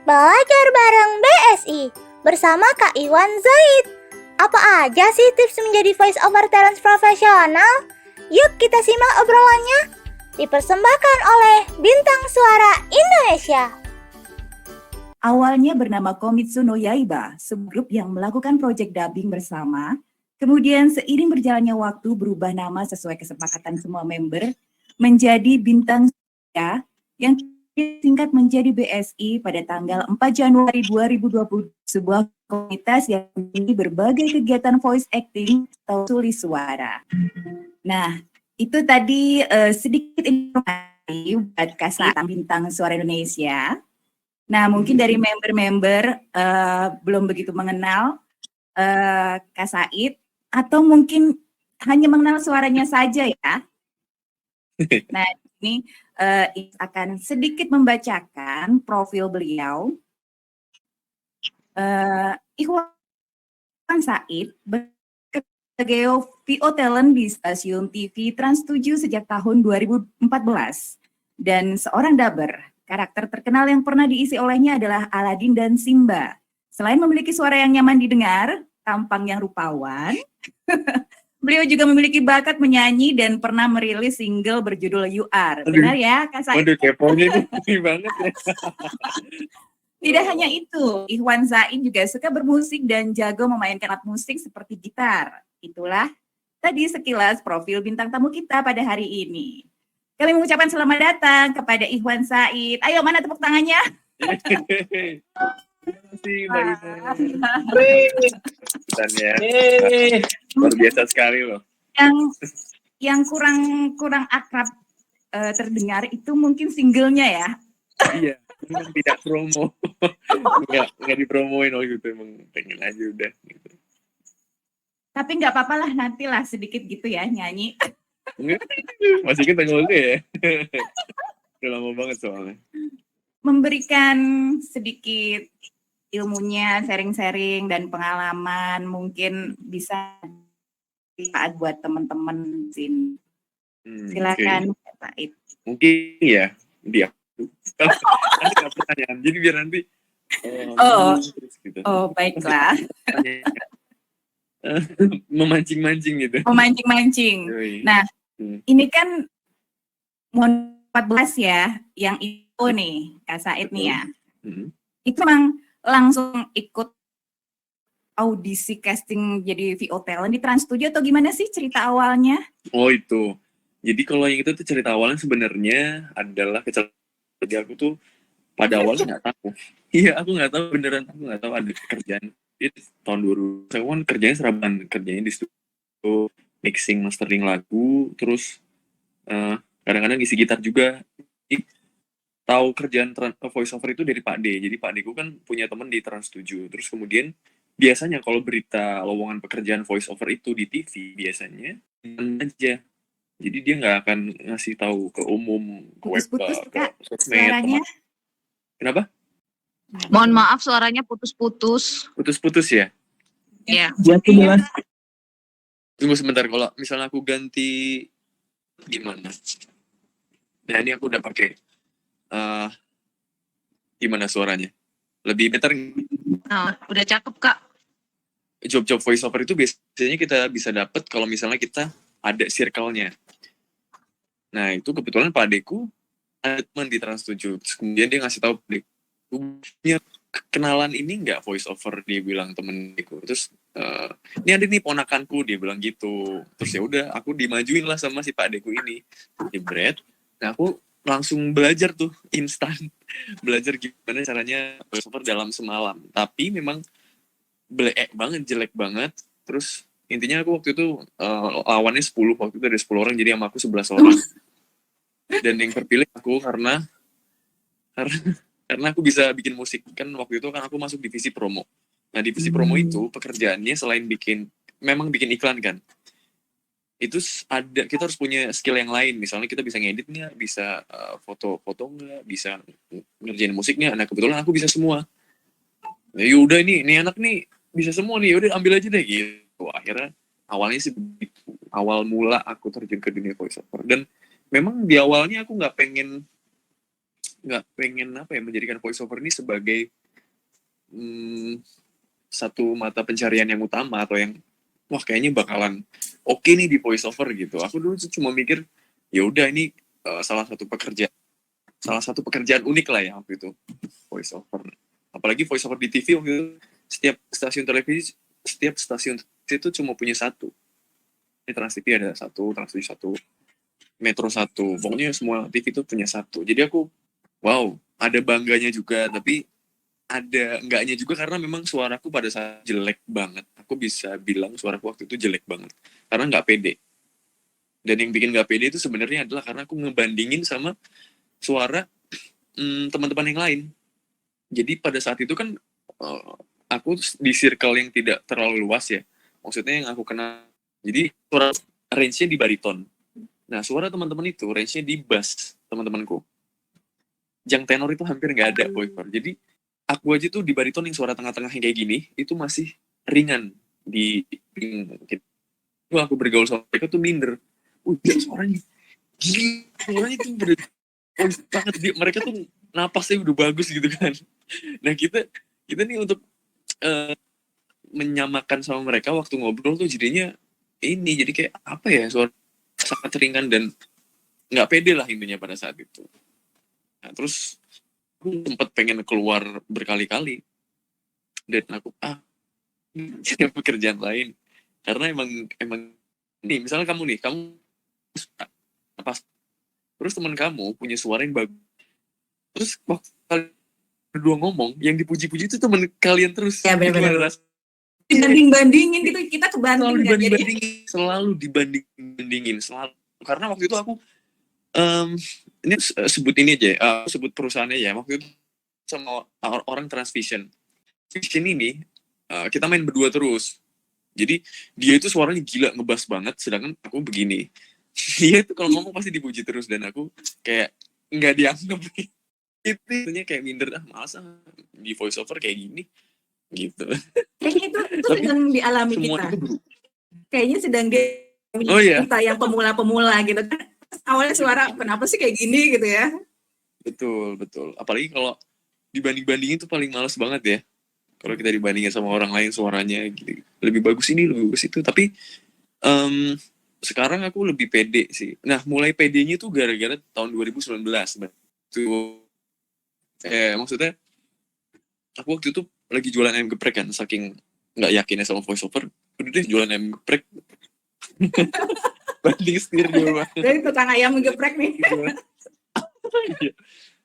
Belajar bareng BSI bersama Kak Iwan Zaid. Apa aja sih tips menjadi voice over talent profesional? Yuk kita simak obrolannya. Dipersembahkan oleh Bintang Suara Indonesia. Awalnya bernama Komitsu no Yaiba, sebuah grup yang melakukan proyek dubbing bersama. Kemudian seiring berjalannya waktu berubah nama sesuai kesepakatan semua member menjadi Bintang Suara yang singkat menjadi BSI pada tanggal 4 Januari 2020, sebuah komunitas yang memiliki berbagai kegiatan voice acting atau tulis suara. Nah, itu tadi sedikit informasi buat Kasa Bintang Suara Indonesia. Nah, mungkin dari member-member belum begitu mengenal Kak Said, atau mungkin hanya mengenal suaranya saja ya. Nah, ini akan sedikit membacakan profil beliau. Ikhwan Said sebagai VO talent di stasiun TV Trans 7 sejak tahun 2014 dan seorang dubber. Karakter terkenal yang pernah diisi olehnya adalah Aladin dan Simba. Selain memiliki suara yang nyaman didengar, tampang yang rupawan, beliau juga memiliki bakat menyanyi dan pernah merilis single berjudul You Are. Benar ya, Kak Said? Waduh, keponya nih banget ya. Tidak hanya itu, Ikhwan Zaid juga suka bermusik dan jago memainkan alat musik seperti gitar. Itulah tadi sekilas profil bintang tamu kita pada hari ini. Kami mengucapkan selamat datang kepada Ikhwan Zaid. Ayo, mana tepuk tangannya? Terima kasih Mbak Ina. Dan ya, luar biasa sekali loh. Yang kurang akrab terdengar itu mungkin singlenya ya. Iya, memang tidak promo. Nggak dipromoin waktu itu, emang pengen aja udah gitu. Tapi nggak apa-apa lah, nantilah sedikit gitu ya nyanyi. Masih kita ngomong ya. Udah lama banget soalnya. Memberikan sedikit ilmunya, sharing-sharing dan pengalaman mungkin bisa buat teman-teman sini. Silakan Pak Said. Mungkin ya dia. Nanti nggak pertanyaan. Jadi biar nanti. Gitu. Baiklah. Memancing-mancing gitu. Memancing-mancing. Nah, ini kan 14 ya, yang itu nih, Kak Said nih ya. Itu memang langsung ikut audisi casting jadi VO talent di Trans 7 atau gimana sih cerita awalnya? Oh itu. Jadi kalau yang itu tuh cerita awalnya sebenarnya adalah kecelakaan. Jadi aku tuh pada awalnya nggak tahu. Iya, aku nggak tahu beneran, aku nggak tahu ada kerjaan. Itu tahun 2000. Saya kan kerjanya seraban, kerjanya di studio mixing mastering lagu, terus kadang-kadang ngisi gitar juga. Tahu kerjaan voice over itu dari Pak D. Jadi Pak D ku kan punya teman di Trans 7. Terus kemudian biasanya kalau berita lowongan pekerjaan voice over itu di TV biasanya aja. Jadi dia nggak akan ngasih tahu ke umum, ke web, ke sosmed. Kenapa? Mohon maaf suaranya putus-putus. Putus-putus ya? Iya. Tunggu sebentar, kalau misalnya aku ganti gimana? Nah ini aku udah pakai. Gimana suaranya? Lebih better? Nah, udah cakep Kak. Job-job voice over itu biasanya kita bisa dapat kalau misalnya kita ada circle-nya. Nah itu kebetulan Pak Adeku ada teman di Trans 7. Terus kemudian dia ngasih tahu Pak Adeku, punya kenalan ini nggak voice over, dia bilang temenku. Terus ini ada nih ponakanku, dia bilang gitu. Terus ya udah aku dimajuin lah sama si Pak Adeku ini. Jebret. Nah aku langsung belajar tuh instan. Belajar gimana caranya voice over dalam semalam. Tapi memang jelek banget. Terus intinya aku waktu itu lawannya 10, waktu itu ada 10 orang, jadi sama aku 11 orang. Dan yang terpilih aku karena aku bisa bikin musik. Kan waktu itu kan aku masuk divisi promo. Nah divisi promo itu pekerjaannya selain memang bikin iklan kan. Itu ada, kita harus punya skill yang lain. Misalnya kita bisa ngedit nggak, bisa foto-foto nggak, bisa ngerjain musiknya. Nah kebetulan aku bisa semua. Nah, yaudah ini anak nih bisa semua nih, yaudah ambil aja deh gitu. Akhirnya awalnya sih awal mula aku terjun ke dunia voice over. Dan memang di awalnya aku nggak pengen nggak pengen apa ya menjadikan voice over ini sebagai satu mata pencarian yang utama atau yang wah kayaknya bakalan oke nih di voice over gitu. Aku dulu tuh cuma mikir ya udah ini salah satu pekerjaan unik lah ya waktu itu voice over. Apalagi voice over di TV waktu itu setiap stasiun televisi itu cuma punya satu. Ini Trans TV ada satu, Trans 7 satu, Metro satu. Pokoknya semua TV itu punya satu. Jadi aku wow, ada bangganya juga, tapi ada enggaknya juga karena memang suaraku pada saat jelek banget. Aku bisa bilang suaraku waktu itu jelek banget karena nggak pede. Dan yang bikin nggak pede itu sebenarnya adalah karena aku ngebandingin sama suara teman-teman yang lain. Jadi pada saat itu kan aku di circle yang tidak terlalu luas ya. Maksudnya yang aku kenal. Jadi suara range-nya di bariton. Nah suara teman-teman itu range-nya di bass teman-temanku. Yang tenor itu hampir nggak ada voiceover. Jadi aku aja tuh di bariton yang suara tengah-tengah yang kayak gini itu masih ringan di itu aku bergaul sama mereka tuh minder. Suaranya gila, suaranya tuh bener banget mereka tuh napasnya udah bagus gitu kan. Nah kita nih untuk menyamakan sama mereka waktu ngobrol tuh jadinya ini jadi kayak apa ya suara sangat ringan dan nggak pede lah intinya pada saat itu. Nah, terus aku sempat pengen keluar berkali-kali dan aku cari pekerjaan lain karena emang nih misalnya kamu pas terus teman kamu punya suara yang bagus terus waktu kalian berdua ngomong yang dipuji-puji itu teman kalian terus Ya, benar-benar. gimana rasanya? Dibanding-bandingin gitu, kita kebanting selalu dibanding-bandingin selalu karena waktu itu aku ini sebut ini aja aku sebut perusahaannya ya waktu itu sama orang Transvision ini kita main berdua terus jadi dia itu suaranya gila ngebas banget sedangkan aku begini dia itu kalau ngomong pasti dipuji terus dan aku kayak nggak dianggap itu kayak minder masa di voice over kayak gini gitu. Kayaknya itu sedang dialami semua kita. itu Kayaknya sedang kita yang pemula-pemula gitu kan. Awalnya suara kenapa sih kayak gini gitu ya. Betul. Apalagi kalau dibanding-bandingin itu paling males banget ya. Kalau kita dibandingin sama orang lain suaranya gitu. Lebih bagus ini, lebih bagus itu. Tapi sekarang aku lebih pede sih. Nah, mulai pedenya tuh gara-gara tahun 2019. Tuh maksudnya aku waktu itu lagi jualan ayam geprek kan, saking nggak yakinnya sama voiceover, udah deh jualan ayam geprek. Banding setir dulu. Dari tukang ayam geprek nih.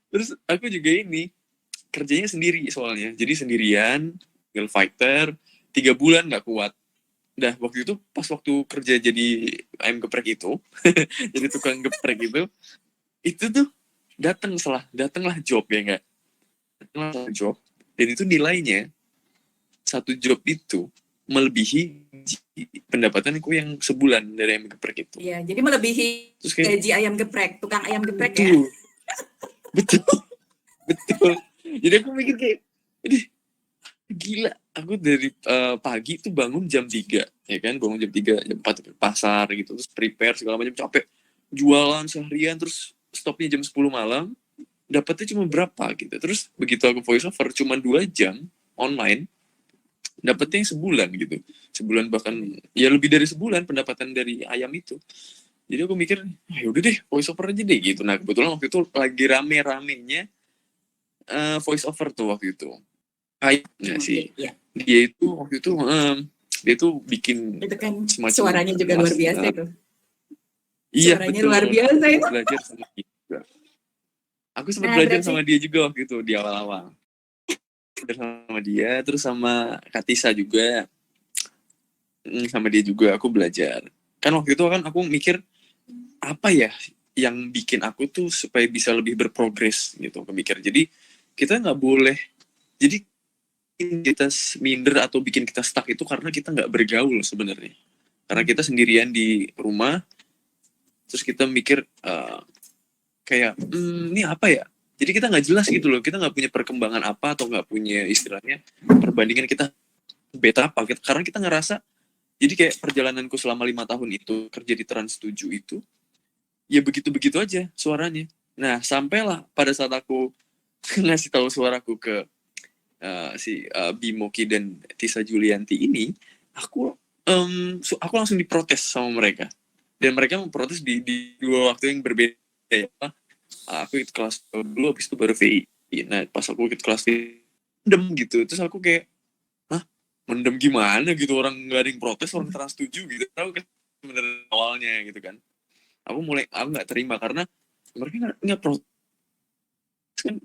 Terus aku juga ini kerjanya sendiri soalnya, jadi sendirian, single fighter, 3 bulan nggak kuat. Dah waktu itu pas waktu kerja jadi ayam geprek itu, jadi tukang geprek itu tuh datanglah job ya nggak, datanglah job. Dan itu nilainya satu job itu melebihi pendapatanku yang sebulan dari ayam geprek itu. Iya, jadi melebihi gaji ayam geprek, tukang ayam geprek ya. Betul. Jadi aku mikir kayak, gila. Aku dari pagi tuh bangun jam 3, ya kan? Bangun jam 3, jam 4 ke pasar gitu, terus prepare segala macam capek. Jualan seharian, terus stopnya jam 10 malam. Dapatnya cuma berapa gitu. Terus begitu aku voice over cuma 2 jam online, dapatnya yang sebulan gitu. Sebulan bahkan ya lebih dari sebulan pendapatan dari ayam itu. Jadi aku mikir, ya udah deh voice over aja deh gitu. Nah, kebetulan waktu itu lagi rame-ramenya voice over tuh waktu itu. Kayaknya sih. Ya. Dia itu waktu itu dia tuh bikin itu kan semacam suaranya juga luar biasa itu. Iya, Suaranya betul. luar biasa itu. Belajar sama dia juga. Aku sempat belajar sama dia juga waktu itu di awal-awal. Sama dia, terus sama Katisa juga. Sama dia juga aku belajar. Kan waktu itu kan aku mikir apa ya yang bikin aku tuh supaya bisa lebih berprogres gitu. Aku mikir. Jadi kita nggak boleh. Jadi kita minder atau bikin kita stuck itu karena kita nggak bergaul sebenarnya. Karena kita sendirian di rumah, terus kita mikir kayak ini apa ya? Jadi kita nggak jelas gitu loh. Kita nggak punya perkembangan apa atau nggak punya istilahnya perbandingan kita beta apa. Karena kita ngerasa jadi kayak perjalananku selama 5 tahun itu kerja di Trans 7 itu ya begitu-begitu aja suaranya. Nah, sampailah pada saat aku ngasih tahu suaraku ke Bimoki dan Tisa Julianti ini, aku langsung diprotes sama mereka. Dan mereka memprotes di dua waktu yang berbeda. Ya. Aku ikut kelas dulu, habis itu baru VI. Nah, pas aku ikut kelas VI, mendem gitu. Terus aku kayak, hah? Mendem gimana gitu? Orang nggak ada yang protes, orang trans setuju gitu. Tahu kan bener awalnya gitu kan. Aku nggak terima karena mereka nggak protes kan.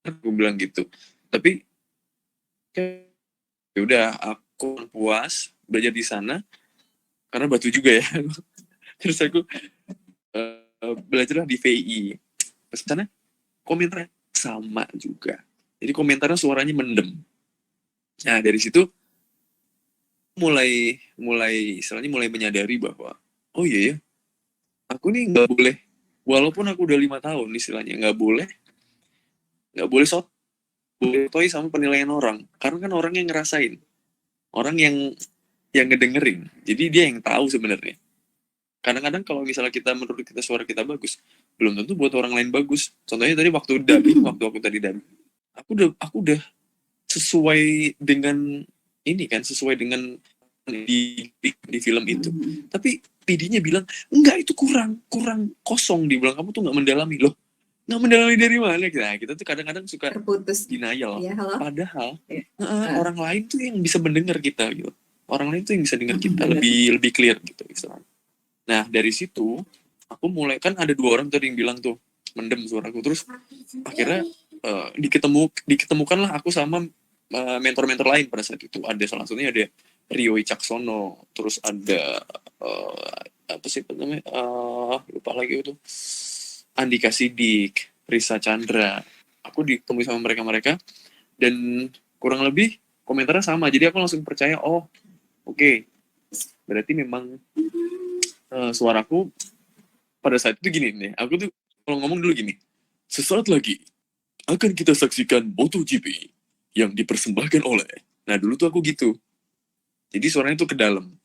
Aku bilang gitu. Tapi ya udah, aku puas belajar di sana karena batu juga ya. Terus aku belajarlah di VI. Pas sana komentarnya sama juga. Jadi komentarnya suaranya mendem. Nah, dari situ istilahnya mulai menyadari bahwa oh iya ya, aku nih nggak boleh, walaupun aku udah 5 tahun istilahnya nggak boleh sotoy sama penilaian orang, karena kan orang yang ngerasain, orang yang ngedengerin, jadi dia yang tahu sebenarnya. Kadang-kadang kalau misalnya menurut kita suara kita bagus, belum tentu buat orang lain bagus. Contohnya tadi waktu aku tadi dubbing, aku udah sesuai dengan ini kan, sesuai dengan di film itu. Tapi PD-nya bilang, enggak, itu kurang kosong. Dibilang, kamu tuh nggak mendalami. Loh, nggak mendalami dari mana? Nah, kita tuh kadang-kadang suka Terputus. denial. Ya, halo. Padahal Ya. orang lain tuh yang bisa mendengar kita gitu. Orang lain tuh yang bisa dengar kita lebih clear gitu istilahnya. Nah, dari situ aku mulai, kan ada 2 orang tadi yang bilang tuh mendem suaraku. Terus akhirnya diketemukanlah aku sama mentor-mentor lain pada saat itu. Ada salah satunya ada Rio Wicaksono, terus ada apa sih namanya, lupa lagi itu, Andika Sidik, Risa Chandra. Aku ditemui sama mereka dan kurang lebih komentarnya sama. Jadi aku langsung percaya, oh oke, berarti memang suaraku pada saat itu gini nih. Aku tuh kalau ngomong dulu gini, sesaat lagi akan kita saksikan MotoGP yang dipersembahkan oleh. Nah, dulu tuh aku gitu. Jadi suaranya tuh ke dalam.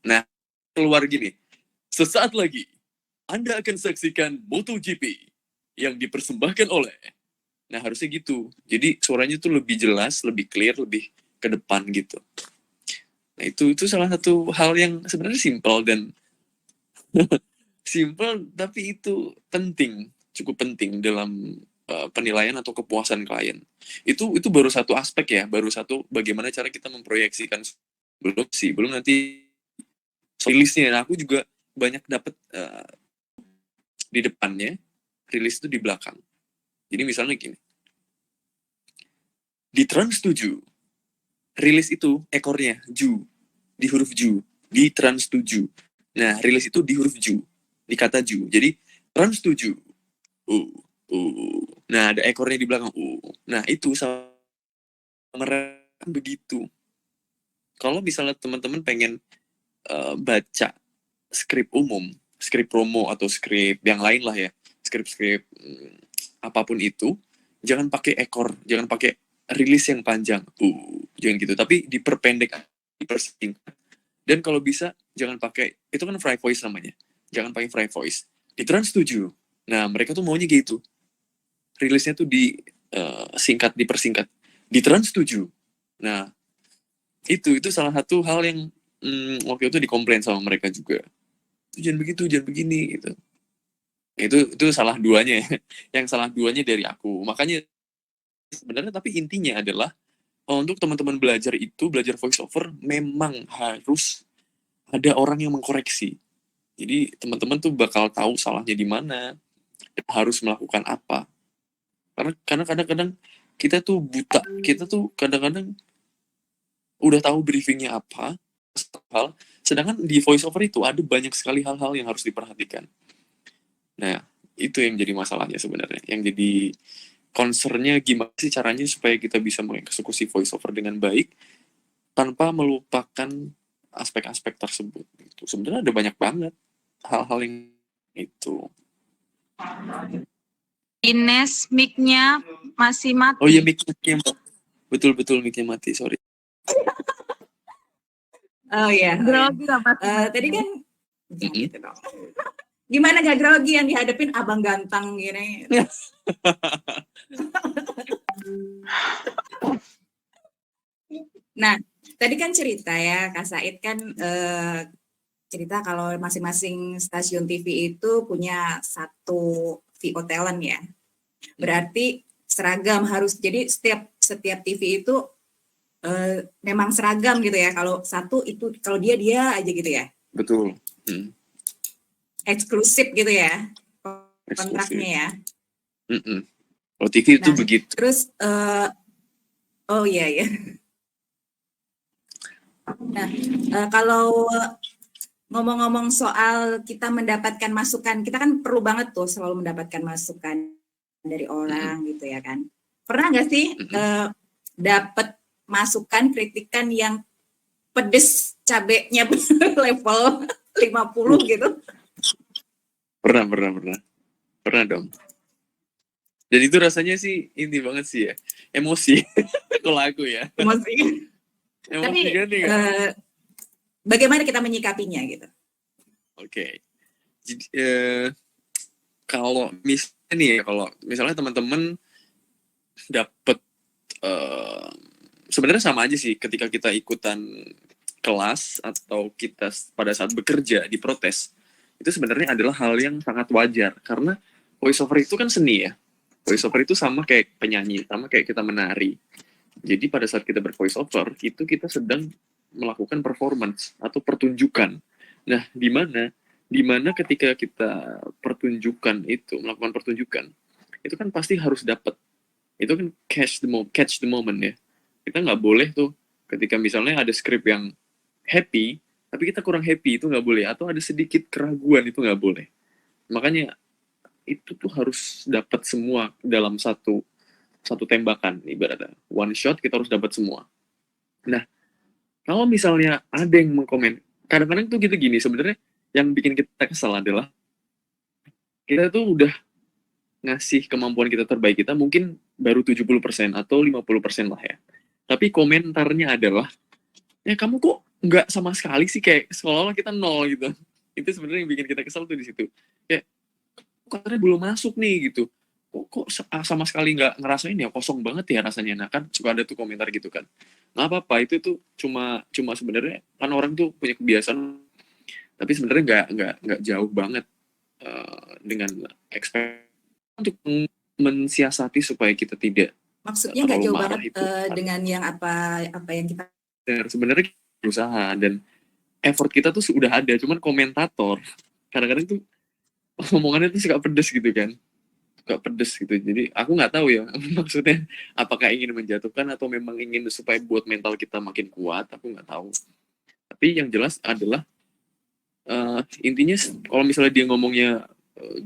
Nah, keluar gini. Sesaat lagi Anda akan saksikan MotoGP yang dipersembahkan oleh. Nah, harusnya gitu. Jadi suaranya tuh lebih jelas, lebih clear, lebih ke depan gitu. Nah, itu salah satu hal yang sebenarnya simpel dan simpel, tapi itu penting, cukup penting dalam penilaian atau kepuasan klien. Itu baru satu aspek ya, baru satu bagaimana cara kita memproyeksikan, belum nanti rilisnya. Nah, aku juga banyak dapat di depannya, rilis itu di belakang. Jadi misalnya gini, di Trans 7, rilis itu ekornya Ju, di huruf Ju, di Trans 7. Nah, rilis itu di huruf Ju, di kata Ju. Jadi Trans 7, nah ada ekornya di belakang, nah itu sama begitu. Kalau misalnya teman-teman pengen baca skrip umum, skrip promo atau skrip yang lain lah ya, skrip apapun itu, jangan pakai ekor, jangan pakai rilis yang panjang, jangan gitu, tapi diperpendek, dipersingkat. Dan kalau bisa jangan pakai, itu kan fry voice namanya, jangan pakai fry voice. Di Trans 7, nah mereka tuh maunya gitu, rilisnya tuh dipersingkat di Trans 7. Nah, itu salah satu hal yang waktu itu dikomplain sama mereka juga. Jangan begitu, jangan begini gitu. Itu salah duanya ya. Yang salah duanya dari aku. Makanya sebenarnya, tapi intinya adalah untuk teman-teman belajar voice over memang harus ada orang yang mengkoreksi. Jadi teman-teman tuh bakal tahu salahnya di mana, harus melakukan apa. Karena kadang-kadang kita tuh buta, kita tuh kadang-kadang udah tahu briefingnya apa, sedangkan di voice over itu ada banyak sekali hal-hal yang harus diperhatikan. Nah, itu yang jadi masalahnya sebenarnya. Yang jadi concernnya gimana sih caranya supaya kita bisa mengeksekusi voice over dengan baik tanpa melupakan aspek-aspek tersebut. Itu sebenarnya ada banyak banget hal-hal yang itu. Ines, mic-nya masih mati. Oh iya, mic-nya betul mic-nya mati, sorry. Oh iya. Grogi nggak, Mas? Tadi kan gitu dong. Gimana gak grogi yang dihadapin abang ganteng gini? Nah, tadi kan cerita ya, Kak Said kan cerita kalau masing-masing stasiun TV itu punya satu VO talent ya. Berarti seragam harus, jadi setiap TV itu memang seragam gitu ya. Kalau satu itu, kalau dia aja gitu ya. Betul. Eksklusif gitu ya Eksklusif. kontraknya ya. Kalau TV itu Nah, begitu. terus oh iya ya. Nah, kalau ngomong-ngomong soal kita mendapatkan masukan, kita kan perlu banget tuh selalu mendapatkan masukan dari orang gitu ya kan. Pernah nggak sih dapat masukan kritikan yang pedes cabenya level 50 gitu? Pernah dong. Dan itu rasanya sih inti banget sih ya, emosi. Kalau aku ya. Emosi. Tapi kan ya. Bagaimana kita menyikapinya gitu? Oke. Jadi, kalau misalnya nih, kalau misalnya teman-teman dapat sebenarnya sama aja sih ketika kita ikutan kelas atau kita pada saat bekerja diprotes, itu sebenarnya adalah hal yang sangat wajar karena voice over itu kan seni ya. Voice over itu sama kayak penyanyi, sama kayak kita menari. Jadi pada saat kita bervoice over itu kita sedang melakukan performance atau pertunjukan. Nah, di mana ketika kita melakukan pertunjukan, itu kan pasti harus dapat. Itu kan catch the moment ya. Kita nggak boleh tuh ketika misalnya ada skrip yang happy, tapi kita kurang happy, itu nggak boleh. Atau ada sedikit keraguan, itu nggak boleh. Makanya itu tuh harus dapat semua dalam satu tembakan, ibaratnya one shot kita harus dapat semua. Nah, kalau misalnya ada yang mengkomen, kadang-kadang tuh gitu gini, sebenarnya yang bikin kita kesal adalah kita tuh udah ngasih kemampuan kita terbaik kita mungkin baru 70% atau 50% lah ya. Tapi komentarnya adalah, ya kamu kok nggak sama sekali sih, kayak seolah-olah kita nol gitu. Itu sebenarnya yang bikin kita kesal tuh di situ. Kayak, katanya belum masuk nih gitu. Kok sama sekali nggak ngerasain ya, kosong banget ya rasanya. Nah kan suka ada tuh komentar gitu kan. Nggak apa-apa, itu tuh cuma sebenarnya kan orang tuh punya kebiasaan, tapi sebenarnya nggak jauh banget dengan expect untuk mensiasati supaya kita tidak maksudnya nggak jauh banget itu. Dengan yang apa yang kita sebenarnya berusaha dan effort kita tuh sudah ada, cuman komentator kadang-kadang tuh omongannya tuh suka pedes gitu kan, suka pedes gitu. Jadi aku nggak tahu ya maksudnya apakah ingin menjatuhkan atau memang ingin supaya buat mental kita makin kuat, aku nggak tahu. Tapi yang jelas adalah intinya kalau misalnya dia ngomongnya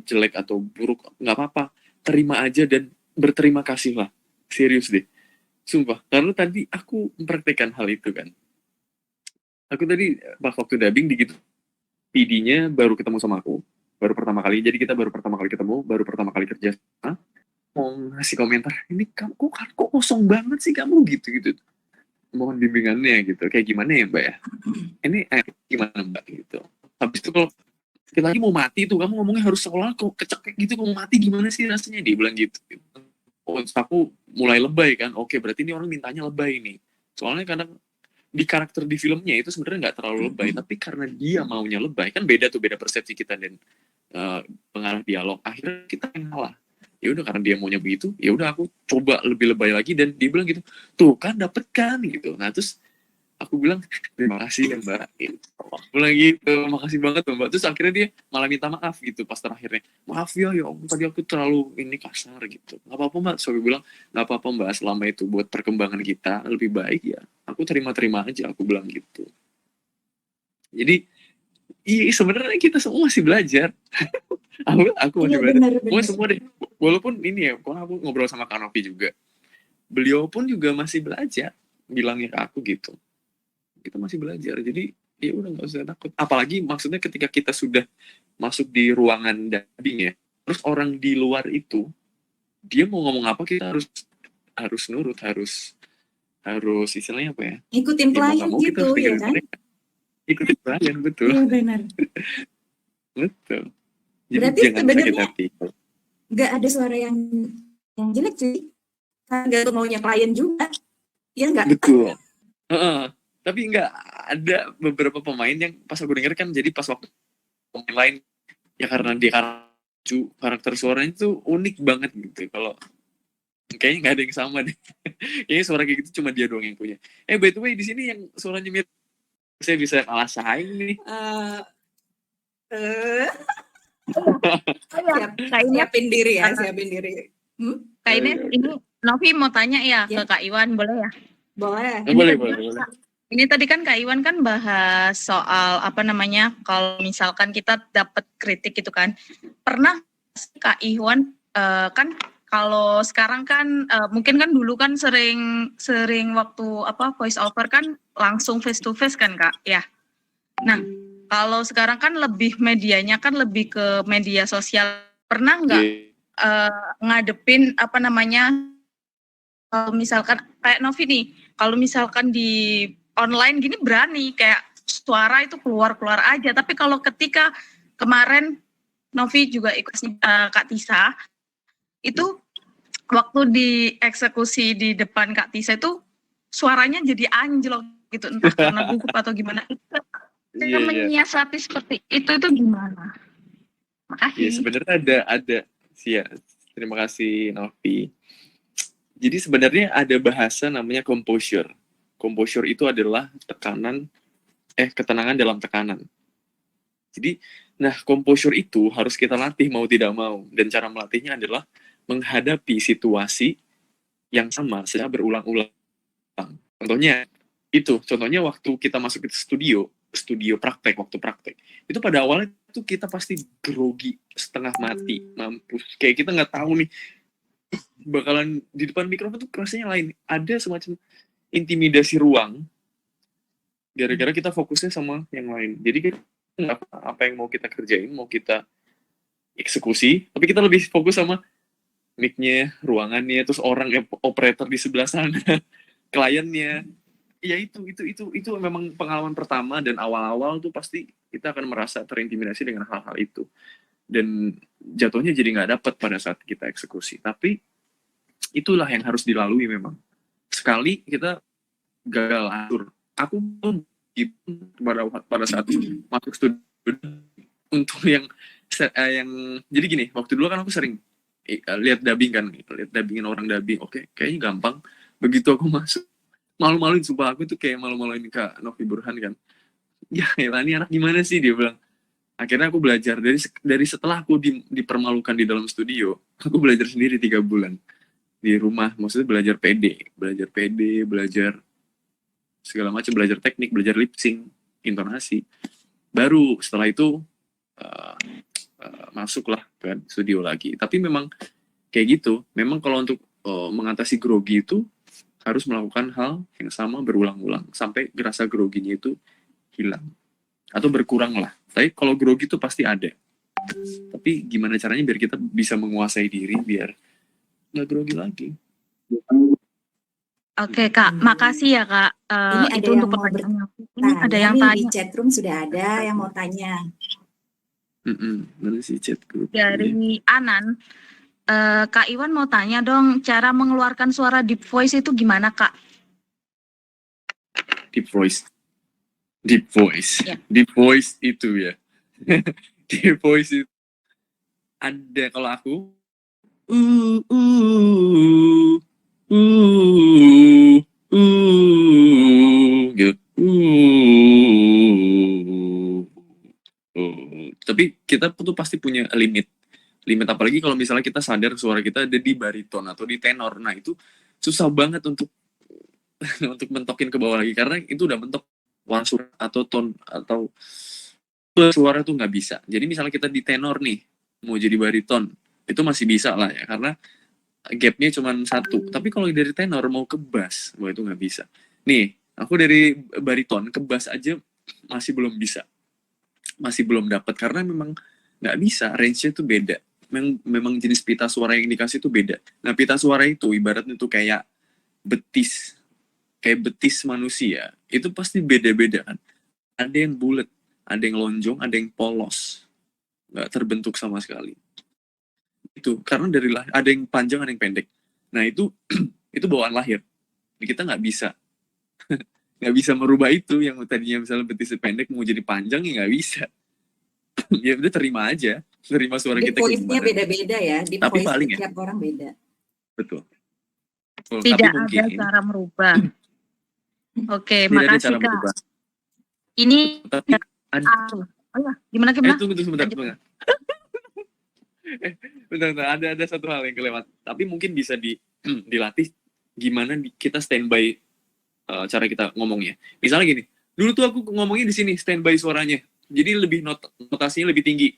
jelek atau buruk, nggak apa-apa, terima aja dan berterima kasih lah, serius deh, sumpah. Karena tadi aku mempraktekkan hal itu kan. Aku tadi pas waktu dubbing gitu, PD-nya baru ketemu sama aku, baru pertama kali, jadi kita baru pertama kali ketemu, baru pertama kali kerja sama, mau ngasih komentar, ini kamu kok kosong banget sih kamu gitu. Mohon bimbingannya gitu, kayak gimana ya mbak ya, ini gimana mbak gitu. Habis itu kalau kita lagi mau mati tuh, kamu ngomongnya harus seolah kok kecekek gitu, mau mati gimana sih rasanya, dia bilang gitu. Oh, aku mulai lebay kan, oke berarti ini orang mintanya lebay nih. Soalnya kadang di karakter di filmnya itu sebenarnya nggak terlalu lebay, tapi karena dia maunya lebay, kan beda persepsi kita dan pengarah dialog, akhirnya kita yang ngalah. Ya udah karena dia maunya begitu, ya udah aku coba lebih lebay lagi, dan dia bilang gitu, tuh kan dapet kan gitu. Nah terus aku bilang terima kasih ya mbak, aku bilang gitu, makasih banget mbak. Terus akhirnya dia malah minta maaf gitu pas terakhirnya, maaf ya tadi aku terlalu ini kasar gitu. Nggak apa-apa mbak, so aku bilang nggak apa-apa mbak, selama itu buat perkembangan kita lebih baik ya aku terima aja, aku bilang gitu. Jadi iya sebenarnya kita semua masih belajar. aku masih belajar. Semua deh, walaupun ini ya, kalau aku ngobrol sama Kak Novi juga, beliau pun juga masih belajar, bilangnya ke aku gitu, kita masih belajar. Jadi ya udah nggak usah takut. Apalagi maksudnya ketika kita sudah masuk di ruangan dubbing ya, terus orang di luar itu dia mau ngomong apa, kita harus nurut, harus istilahnya apa ya, ikutin klien gitu ya kan. Ikutin klien, betul. Iya benar. Betul. Jadi Berarti jangan sakit sebenarnya hati. nggak ada suara yang jelek sih. Kan nggak maunya klien juga. Ya nggak? Betul. Heeh. Tapi nggak ada beberapa pemain yang pas aku denger kan, jadi pas waktu pemain lain ya karena dia karakter suaranya tuh unik banget gitu. Kalau kayaknya nggak ada yang sama deh. Kayaknya suara kayak gitu cuma dia doang yang punya. By the way di sini yang suaranya mirip, saya bisa kalah saing nih. Siapin diri ya, siapin diri. Kak Ines, Oke. ini Novi mau tanya ya Ya. ke Kak Iwan, boleh ya? Boleh. Boleh. Ini tadi kan Kak Iwan kan bahas soal apa namanya, kalau misalkan kita dapat kritik gitu kan. Pernah Kak Iwan kan kalau sekarang kan mungkin kan dulu kan sering waktu apa voice over kan langsung face to face kan Kak, ya. Nah, kalau sekarang kan lebih medianya kan lebih ke media sosial. Pernah nggak ngadepin apa namanya, kalau misalkan kayak Novi nih, kalau misalkan di online gini berani kayak suara itu keluar aja, tapi kalau ketika kemarin Novi juga ikut Kak Tisa itu waktu dieksekusi di depan Kak Tisa itu suaranya jadi anjlok gitu, entah karena gugup atau gimana. Iya. Menyiasati seperti itu gimana? Makasih. Iya, sebenarnya ada sih ya. Terima kasih Novi. Jadi sebenarnya ada bahasa namanya composure. Composure itu adalah ketenangan dalam tekanan. Jadi, composure itu harus kita latih mau tidak mau. Dan cara melatihnya adalah menghadapi situasi yang sama secara berulang-ulang. Contohnya waktu kita masuk ke studio praktek, waktu praktek. Itu pada awalnya itu kita pasti grogi, setengah mati, mampus. Kayak kita nggak tahu nih, bakalan di depan mikrofon tuh rasanya lain. Ada semacam intimidasi ruang, gara-gara kita fokusnya sama yang lain. Jadi apa yang mau kita kerjain, mau kita eksekusi, tapi kita lebih fokus sama mic-nya, ruangannya, terus orang operator di sebelah sana, kliennya. Ya itu memang pengalaman pertama, dan awal-awal tuh pasti kita akan merasa terintimidasi dengan hal-hal itu. Dan jatuhnya jadi nggak dapet pada saat kita eksekusi. Tapi itulah yang harus dilalui memang. Sekali kita gagal atur. Aku pun pada saat masuk studio untuk yang jadi gini, waktu dulu kan aku sering lihat dubbing kan, lihat dubbingin orang dubbing. Oke, kayaknya gampang. Begitu aku masuk, malu-maluin, sumpah aku tuh kayak malu-maluin Kak Novi Burhan kan. Ya ini anak gimana sih, dia bilang. Akhirnya aku belajar dari setelah aku dipermalukan di dalam studio, aku belajar sendiri 3 bulan di rumah. Maksudnya belajar PD, belajar segala macam, belajar teknik, belajar lip sync, intonasi. Baru setelah itu masuklah ke studio lagi. Tapi memang kayak gitu. Memang kalau untuk mengatasi grogi itu harus melakukan hal yang sama berulang-ulang sampai rasa groginya itu hilang atau berkurang lah. Tapi kalau grogi itu pasti ada. Tapi gimana caranya biar kita bisa menguasai diri biar nggak grogi lagi. Oke Kak, makasih ya Kak. Ini ada itu yang untuk mau pertanyaannya. Ini Tanya ada yang nih, tanya di chatroom sudah ada yang mau tanya. Mana sih chat group? dari Anan. Kak Iwan mau tanya dong, cara mengeluarkan suara deep voice itu gimana Kak? Deep voice. Ya. Deep voice itu ya. Deep voice itu ada kalau aku gitu. Tapi kita tuh pasti punya limit apalagi kalau misalnya kita sadar suara kita ada di bariton atau di tenor. Nah itu susah banget untuk untuk mentokin ke bawah lagi, karena itu udah mentok warna atau tone atau suara tuh nggak bisa. Jadi misalnya kita di tenor nih mau jadi bariton itu masih bisa lah ya, karena gapnya cuma 1. Tapi kalau dari tenor mau ke bass, wah itu nggak bisa. Nih aku dari bariton ke bass aja masih belum bisa, masih belum dapat, karena memang nggak bisa, range-nya tuh beda. Memang jenis pita suara yang dikasih tuh beda. Nah pita suara itu ibaratnya tuh kayak betis manusia, itu pasti beda-beda kan. Ada yang bulat, ada yang lonjong, ada yang polos. nggak terbentuk sama sekali. Itu karena ada yang panjang, ada yang pendek. Nah itu itu bawaan lahir. Kita nggak bisa nggak bisa merubah itu, yang tadinya misalnya betisnya pendek mau jadi panjang ya nggak bisa. Ya udah terima aja, terima suara Deep kita kayak voice-nya gimana. beda-beda ya. Deep Tapi voice paling ya, setiap orang beda. betul. Tidak Tapi ada mungkin cara merubah. Oke, tidak ada makasih cara Kak. merubah. Ini Tapi ada, oh ya, gimana? tunggu sebentar, Lanjut. sebentar. Bentar, ada satu hal yang kelewat. Tapi mungkin bisa dilatih gimana kita standby cara kita ngomongnya. Misalnya gini, dulu tuh aku ngomongnya di sini standby suaranya, jadi lebih notasinya lebih tinggi.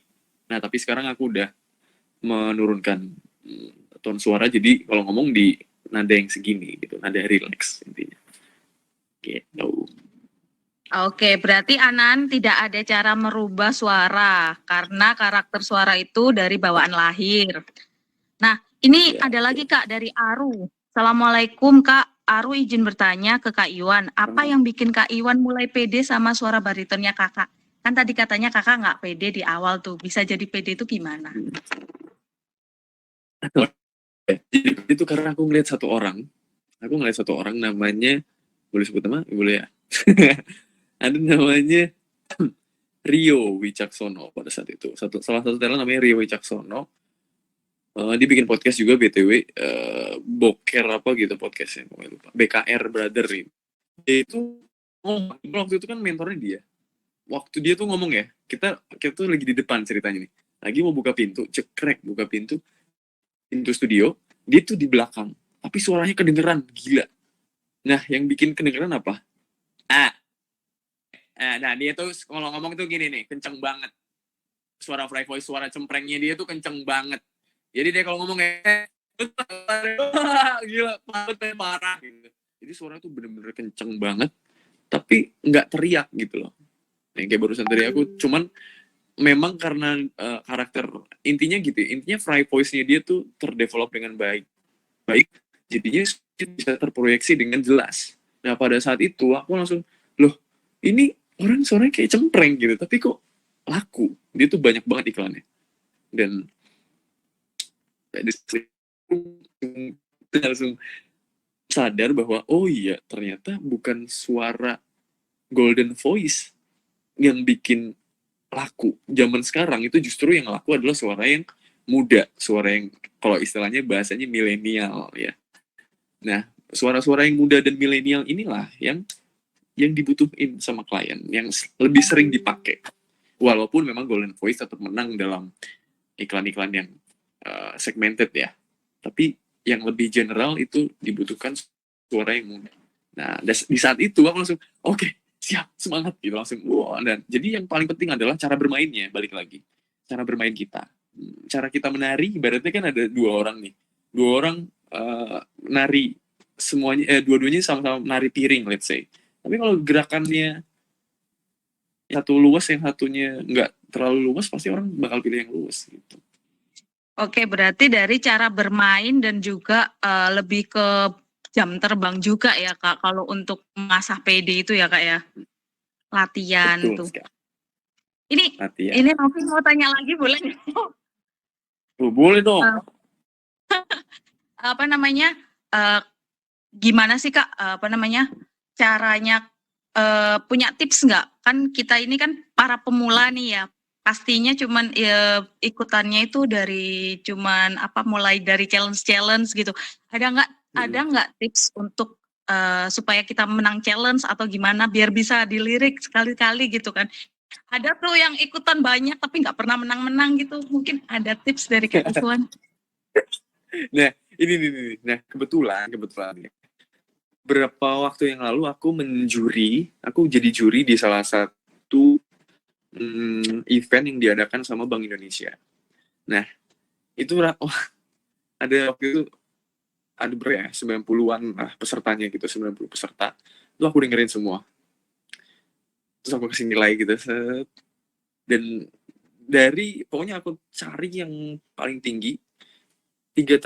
Nah tapi sekarang aku udah menurunkan tone suara, jadi kalau ngomong di nada yang segini gitu, nada relax intinya. Gitu. Oke, berarti Anan tidak ada cara merubah suara karena karakter suara itu dari bawaan lahir. Nah, ini Ya, ada lagi Kak dari Aru. Assalamualaikum Kak. Aru izin bertanya ke Kak Iwan, apa yang bikin Kak Iwan mulai pede sama suara baritonnya Kakak? Kan tadi katanya Kakak nggak pede di awal tuh. Bisa jadi pede itu gimana? jadi itu karena aku ngeliat satu orang namanya, boleh sebut nama? Boleh ya. Ada namanya Rio Wicaksono pada saat itu. Salah satu talent namanya Rio Wicaksono. Dia bikin podcast juga BTW, boker apa gitu podcastnya, lupa. BKR Brother ini. Dia itu ngomong, waktu itu kan mentornya dia. Waktu dia tuh ngomong ya, kita tuh lagi di depan ceritanya nih. Lagi mau buka pintu, cekrek buka pintu studio, dia tuh di belakang. Tapi suaranya kedengeran, gila. Nah, yang bikin kedengeran apa? Nah dia tuh kalau ngomong tuh gini nih, kenceng banget. Suara fry voice, suara cemprengnya dia tuh kenceng banget. Jadi dia kalau ngomong gila, parah gitu. Jadi suara tuh bener-bener kenceng banget, tapi nggak teriak gitu loh. Yang kayak barusan tadi aku, cuman memang karena karakter, intinya gitu, intinya fry voice-nya dia tuh terdevelop dengan baik, jadinya bisa terproyeksi dengan jelas. Nah pada saat itu aku langsung, loh ini orang suaranya kayak cempreng gitu, tapi kok laku, dia tuh banyak banget iklannya. Dan langsung sadar bahwa oh iya ternyata bukan suara golden voice yang bikin laku. Zaman sekarang itu justru yang laku adalah suara yang muda, suara yang kalau istilahnya bahasanya milenial ya. Nah, suara-suara yang muda dan milenial inilah yang dibutuhin sama klien, yang lebih sering dipakai. Walaupun memang golden voice tetap menang dalam iklan-iklan yang segmented ya. Tapi yang lebih general itu dibutuhkan suara yang muda. Nah, di saat itu aku langsung, oke, siap, semangat gitu langsung. Wow, dan jadi yang paling penting adalah cara bermainnya, balik lagi. Cara bermain kita. Cara kita menari, ibaratnya kan ada dua orang nih. Dua orang nari semuanya, dua-duanya sama-sama nari piring, let's say. Tapi kalau gerakannya satu luas, yang satunya nggak terlalu luas, pasti orang bakal pilih yang luas gitu. Oke, berarti dari cara bermain dan juga lebih ke jam terbang juga ya Kak, kalau untuk mengasah PD itu ya Kak ya, latihan Betul tuh. sekali. Ini Latihan. ini Novi mau tanya lagi boleh? Boleh dong. Apa namanya? Gimana sih Kak? Apa namanya? Caranya punya tips nggak? Kan kita ini kan para pemula nih ya. Pastinya cuman ikutannya itu dari cuman apa mulai dari challenge gitu. Ada nggak tips untuk supaya kita menang challenge atau gimana biar bisa dilirik sekali-kali gitu kan? Ada tuh yang ikutan banyak tapi nggak pernah menang-menang gitu. Mungkin ada tips dari Kak Iwan. Nah, ini. Nah, kebetulan ya. Berapa waktu yang lalu aku jadi juri di salah satu event yang diadakan sama Bank Indonesia. Nah, itu ada waktu itu ada berapa ya, 90-an pesertanya gitu, 90 peserta. Itu aku dengerin semua. Terus aku kasih nilai gitu. Dan pokoknya aku cari yang paling tinggi, tiga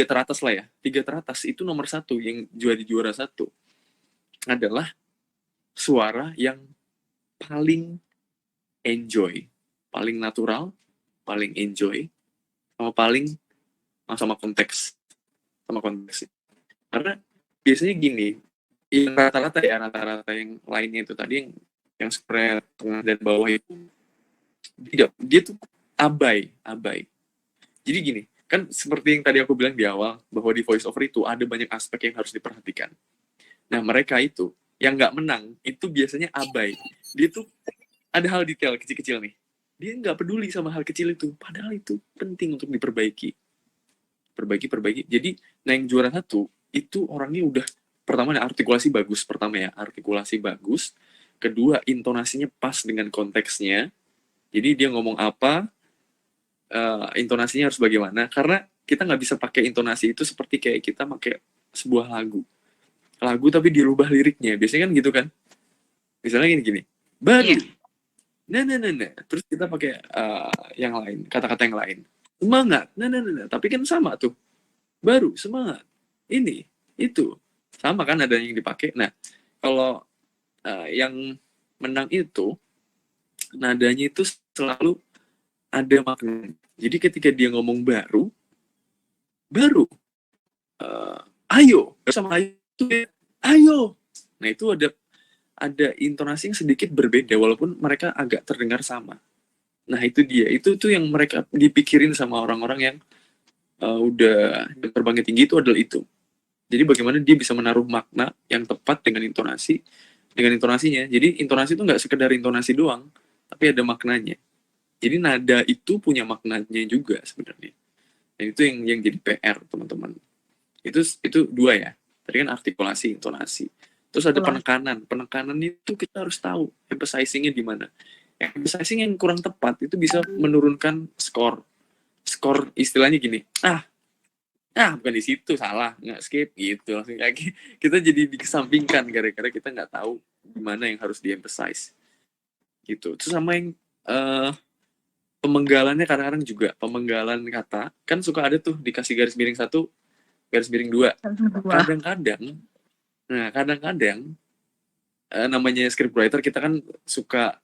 teratas lah ya. Tiga teratas itu nomor satu, yang juara satu adalah suara yang paling enjoy, paling natural, paling enjoy, sama konteks, karena biasanya gini, yang rata-rata yang lainnya itu tadi yang spread tengah dan bawah itu dia tuh abai. Jadi gini, kan seperti yang tadi aku bilang di awal bahwa di voice over itu ada banyak aspek yang harus diperhatikan. Nah, mereka itu yang nggak menang itu biasanya abai. Dia tuh ada hal detail kecil-kecil nih. Dia nggak peduli sama hal kecil itu, padahal itu penting untuk diperbaiki. Perbaiki. Jadi, nah yang juara 1 itu orangnya udah pertama artikulasi bagus, kedua intonasinya pas dengan konteksnya. Jadi dia ngomong apa, intonasinya harus bagaimana, karena kita nggak bisa pakai intonasi itu seperti kayak kita pakai sebuah lagu tapi dirubah liriknya, biasanya kan gitu kan, misalnya gini baru, nah, terus kita pakai yang lain, kata-kata yang lain, semangat, nah, tapi kan sama tuh, baru, semangat, ini, itu, sama kan ada yang dipakai. Nah, kalau yang menang itu, nadanya itu selalu ada makna. Jadi ketika dia ngomong baru, ayo, sama ayo. Nah itu ada intonasi yang sedikit berbeda, walaupun mereka agak terdengar sama. Nah itu dia, itu tuh yang mereka dipikirin sama orang-orang yang udah terbangnya tinggi, itu adalah itu. Jadi bagaimana dia bisa menaruh makna yang tepat dengan intonasinya. Jadi intonasi itu nggak sekedar intonasi doang, tapi ada maknanya. Jadi nada itu punya maknanya juga sebenarnya. Dan itu yang jadi PR teman-teman. Itu 2 ya. Tadi kan artikulasi, intonasi. Terus ada penekanan. Penekanan itu kita harus tahu emphasizing-nya di mana. Emphasizing yang kurang tepat itu bisa menurunkan skor. Skor istilahnya gini. Bukan di situ, salah, nggak skip gitu. Langsung kayak kita jadi dikesampingkan gara-gara kita nggak tahu gimana yang harus di-emphasize. Gitu. Terus sama yang pemenggalannya kadang-kadang juga, pemenggalan kata kan suka ada tuh dikasih garis miring 1, garis miring 2. Kadang-kadang namanya scriptwriter kita kan suka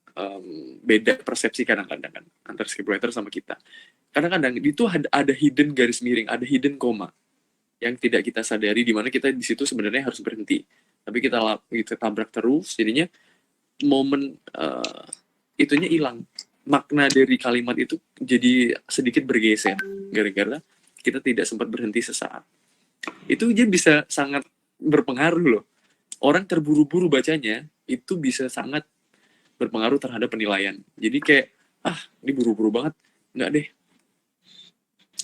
beda persepsi kadang-kadang kan antara scriptwriter sama kita. Kadang-kadang itu ada hidden garis miring, ada hidden koma yang tidak kita sadari, di mana kita di situ sebenarnya harus berhenti. Tapi kita tabrak terus, jadinya momen itunya hilang. Makna dari kalimat itu jadi sedikit bergeser gara-gara kita tidak sempat berhenti sesaat. Itu dia bisa sangat berpengaruh loh. Orang terburu-buru bacanya itu bisa sangat berpengaruh terhadap penilaian. Jadi kayak ini buru-buru banget, nggak deh,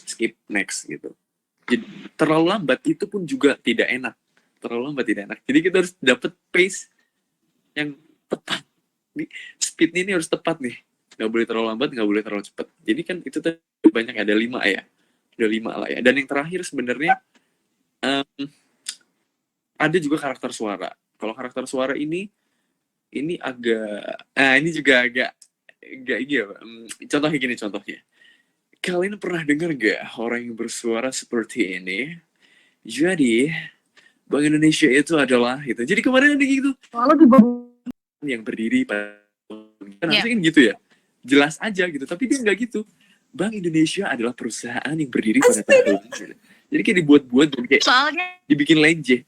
skip, next gitu. Jadi terlalu lambat itu pun juga tidak enak. Jadi kita harus dapat pace yang tepat. Speednya ini harus tepat nih. Nggak boleh terlalu lambat, nggak boleh terlalu cepat. Jadi kan itu tadi banyak, ada 5 ya. Ada 5 lah ya. Dan yang terakhir sebenarnya ada juga karakter suara. Kalau karakter suara ini agak, ini juga agak contohnya gini. Kalian pernah dengar gak orang yang bersuara seperti ini? Jadi Bank Indonesia itu adalah itu. Jadi kemarin ada gitu. Kalau di yang berdiri kan harusnya kan gitu ya. Jelas aja gitu, tapi dia nggak gitu. Bank Indonesia adalah perusahaan yang berdiri pada tahun. Jadi kayak dibuat-buat dan kayak soalnya dibikin lenje.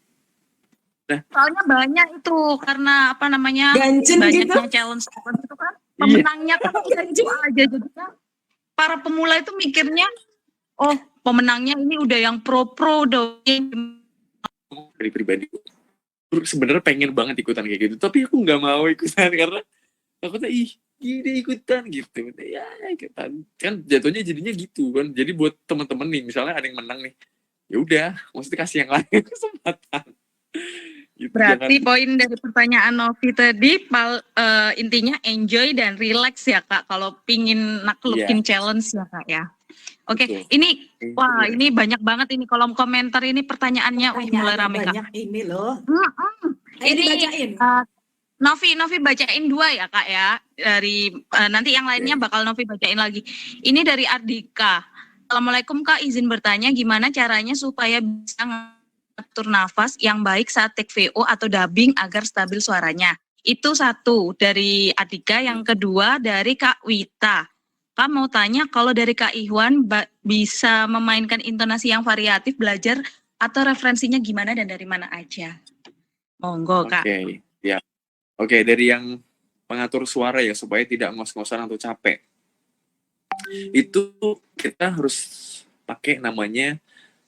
Nah, soalnya banyak itu karena Ganjen banyak gitu. challenge itu kan. Pemenangnya kan itu aja, jadinya para pemula itu mikirnya, pemenangnya ini udah yang pro udah dari pribadi sebenarnya pengen banget ikutan kayak gitu, tapi aku nggak mau ikutan karena aku tuh gini ikutan gitu ya, ikutan kan jatuhnya jadinya gitu kan. Jadi buat teman-teman nih, misalnya ada yang menang nih, ya udah maksudnya kasih yang lain kesempatan gitu. Berarti poin dari pertanyaan Novi tadi intinya enjoy dan relax ya Kak, kalau pingin naklukin challenge ya Kak ya. Oke, ini ini banyak banget ini kolom komentar ini pertanyaannya mulai rame Kak. Banyak ini loh. Ini bacain. Novi bacain 2 ya Kak ya, dari nanti yang lainnya bakal Novi bacain lagi. Ini dari Ardika. Assalamualaikum Kak, izin bertanya gimana caranya supaya bisa ngatur nafas yang baik saat take VO atau dubbing agar stabil suaranya. Itu 1 dari Ardika. Yang kedua dari Kak Wita. Kak mau tanya, kalau dari Kak Ihwan bisa memainkan intonasi yang variatif, belajar atau referensinya gimana dan dari mana aja? Monggo Kak. Oke, ya. Oke, dari yang pengatur suara ya supaya tidak ngos-ngosan atau capek. Itu kita harus pakai namanya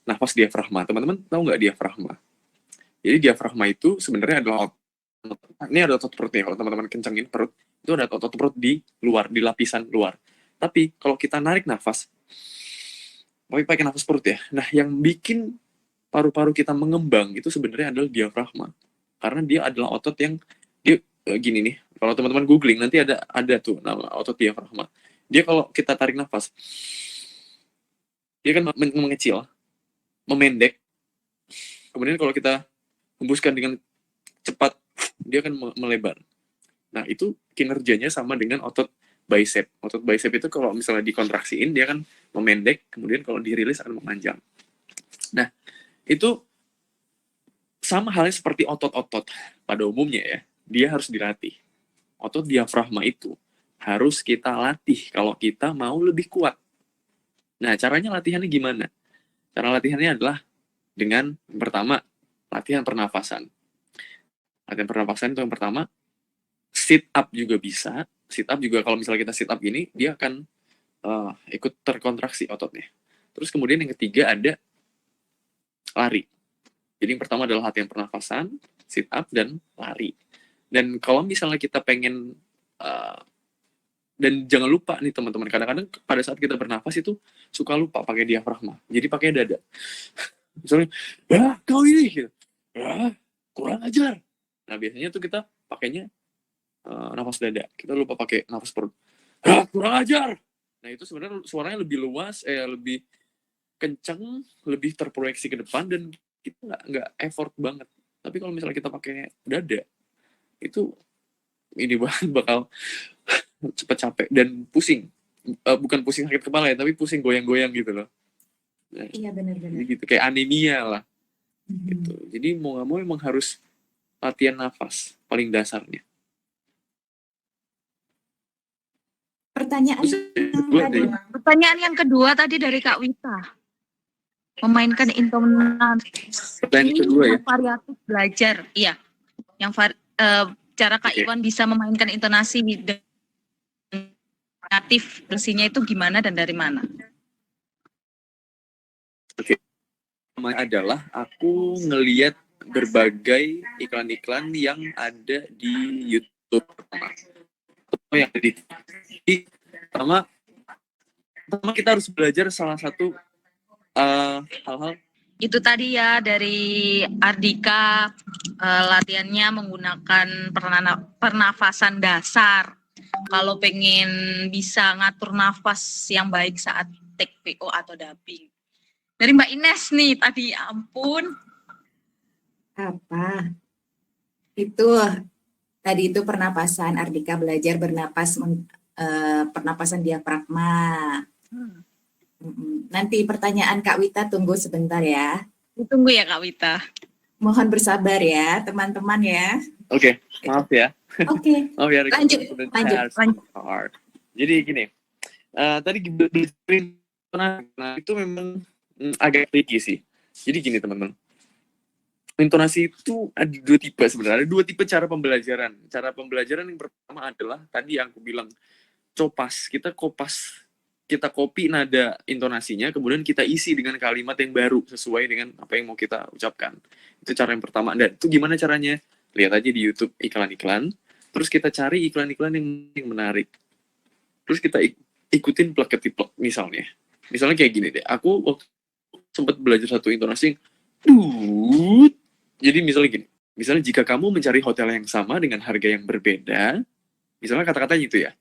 nafas diafragma. Teman-teman tahu nggak diafragma? Jadi diafragma itu sebenarnya adalah ini ada otot perut nih. Kalau teman-teman kencengin perut, itu ada otot perut di luar, di lapisan luar. Tapi kalau kita narik nafas, pakai nafas perut ya. Nah, yang bikin paru-paru kita mengembang itu sebenarnya adalah diafragma. Karena dia adalah otot yang dia gini nih. Kalau teman-teman googling nanti ada tuh nama otot diafragma. Dia kalau kita tarik nafas, dia kan mengecil, memendek. Kemudian kalau kita hembuskan dengan cepat, dia akan melebar. Nah, itu kinerjanya sama dengan otot bicep. Otot bicep itu kalau misalnya dikontraksiin, dia akan memendek, kemudian kalau dirilis akan memanjang. Nah, itu sama halnya seperti otot-otot pada umumnya ya. Dia harus dilatih. Otot diafragma itu harus kita latih kalau kita mau lebih kuat. Nah, caranya latihannya gimana? Cara latihannya adalah dengan yang pertama, latihan pernafasan. Latihan pernafasan itu yang pertama, sit up juga bisa. Sit up juga kalau misalnya kita sit up gini, dia akan ikut terkontraksi ototnya. Terus kemudian yang ketiga ada lari. Jadi yang pertama adalah latihan pernafasan, sit up, dan lari. Dan kalau misalnya kita pengen, dan jangan lupa nih teman-teman, kadang-kadang pada saat kita bernafas itu suka lupa pakai diafragma. Jadi pakai dada. Misalnya, kau ini, gitu. Kurang ajar. Nah biasanya tuh kita pakainya nafas dada. Kita lupa pakai nafas perut. Kurang ajar. Nah itu sebenarnya suaranya lebih luas, lebih kencang, lebih terproyeksi ke depan, dan kita nggak effort banget. Tapi kalau misalnya kita pakai dada, itu ini bakal cepet capek dan pusing. Bukan pusing sakit kepala ya, tapi pusing goyang-goyang gitu loh. Nah, Iya benar-benar. gitu, kayak anemia lah. Gitu. Jadi mau nggak mau emang harus latihan nafas paling dasarnya. Pertanyaan Pertanyaan yang kedua tadi dari Kak Wita. Memainkan intonasi Pertanyaan kedua ya. variatif belajar. Iya. Yang cara Kak Iwan bisa memainkan intonasi variatif bersihnya itu gimana dan dari mana? Oke. Adalah aku ngelihat berbagai iklan-iklan yang ada di YouTube yang ada di TV. Pertama kita harus belajar salah satu hal-hal itu tadi ya dari Ardika, latihannya menggunakan pernafasan dasar. Kalau pengen bisa ngatur nafas yang baik saat take PO atau dubbing. Dari Mbak Ines nih tadi, ampun. apa? Itu tadi itu pernapasan. Ardika belajar bernapas pernapasan diafragma. Nanti pertanyaan Kak Wita tunggu sebentar ya. Ditunggu ya Kak Wita. Mohon bersabar ya teman-teman ya. Oke, maaf ya. Oke. Oh ya, Lanjut. Jadi gini, tadi nah itu memang agak tricky sih. Jadi gini teman-teman, intonasi itu ada dua tipe sebenarnya. Ada dua tipe cara pembelajaran. Cara pembelajaran yang pertama adalah tadi yang aku bilang, copas. Kita copy nada intonasinya, kemudian kita isi dengan kalimat yang baru sesuai dengan apa yang mau kita ucapkan. Itu cara yang pertama. Dan itu gimana caranya? Lihat aja di YouTube iklan-iklan, terus kita cari iklan-iklan yang menarik. Terus kita ikutin plek-ketiplek misalnya. Misalnya kayak gini deh, aku waktu sempat belajar satu intonasi yang jadi misalnya gini, misalnya jika kamu mencari hotel yang sama dengan harga yang berbeda, misalnya kata-katanya itu ya,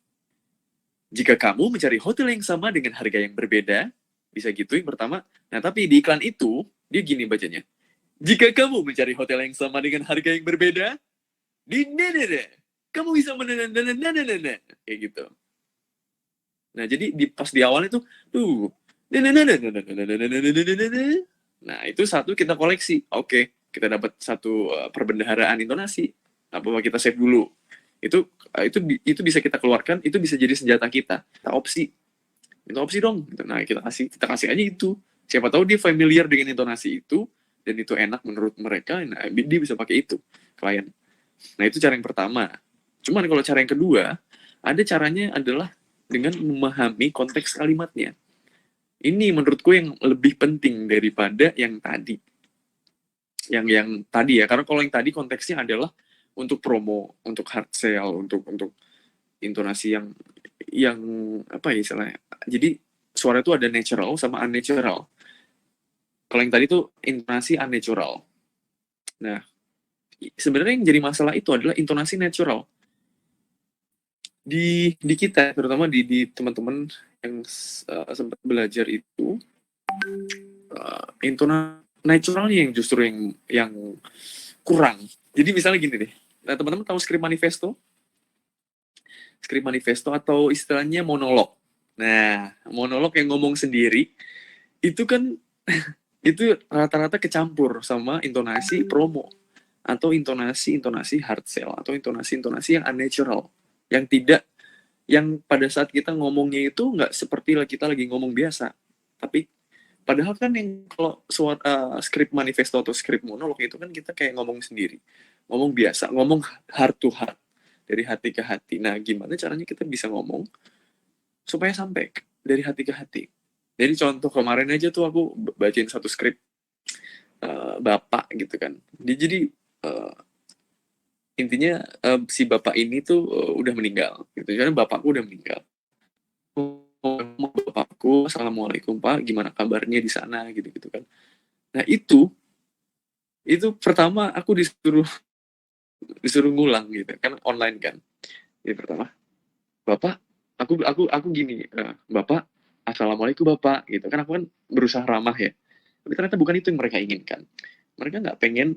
jika kamu mencari hotel yang sama dengan harga yang berbeda, bisa gitu yang pertama. Nah tapi di iklan itu dia gini bacanya, jika kamu mencari hotel yang sama dengan harga yang berbeda, kamu bisa kayak gitu. Nah jadi pas di awal itu nah itu satu kita koleksi. Oke, kita dapat satu perbendaharaan intonasi. Apa kita save dulu? Itu bisa kita keluarkan, itu bisa jadi senjata kita. Opsi minta opsi dong gitu. Nah kita kasih aja itu, siapa tahu dia familiar dengan intonasi itu dan itu enak menurut mereka, nah dia bisa pakai itu klien. Nah itu cara yang pertama. Cuman kalau cara yang kedua, ada caranya adalah dengan memahami konteks kalimatnya. Ini menurutku yang lebih penting daripada yang tadi. Yang tadi ya, karena kalau yang tadi konteksnya adalah untuk promo, untuk hard sale, untuk intonasi yang apa ya istilahnya. Jadi suara itu ada natural sama unnatural. Kalau yang tadi tuh intonasi unnatural. Nah, sebenarnya yang jadi masalah itu adalah intonasi natural. Di kita, terutama di teman-teman yang sempat belajar itu, intonasi naturalnya yang justru yang kurang. Jadi misalnya gini deh, nah, teman-teman tahu skrip manifesto? Skrip manifesto atau istilahnya monolog. Nah, monolog yang ngomong sendiri, itu kan itu rata-rata kecampur sama intonasi promo, atau intonasi hard sell, atau intonasi yang unnatural, yang pada saat kita ngomongnya itu nggak seperti kita lagi ngomong biasa. Tapi padahal kan yang kalau skrip manifesto atau skrip monolog itu kan kita kayak ngomong sendiri, ngomong biasa, ngomong heart to heart, dari hati ke hati. Nah, gimana caranya kita bisa ngomong supaya sampai dari hati ke hati? Jadi contoh kemarin aja tuh aku bacain satu skrip bapak gitu kan. Jadi intinya si bapak ini tuh udah meninggal gitu. Karena bapakku udah meninggal. Bapakku, assalamualaikum pak, gimana kabarnya di sana gitu kan. Nah itu pertama aku disuruh ngulang gitu kan, online kan. Jadi pertama, bapak, aku gini, bapak, assalamualaikum bapak gitu kan. Aku kan berusaha ramah ya, tapi ternyata bukan itu yang mereka inginkan. Mereka nggak pengen,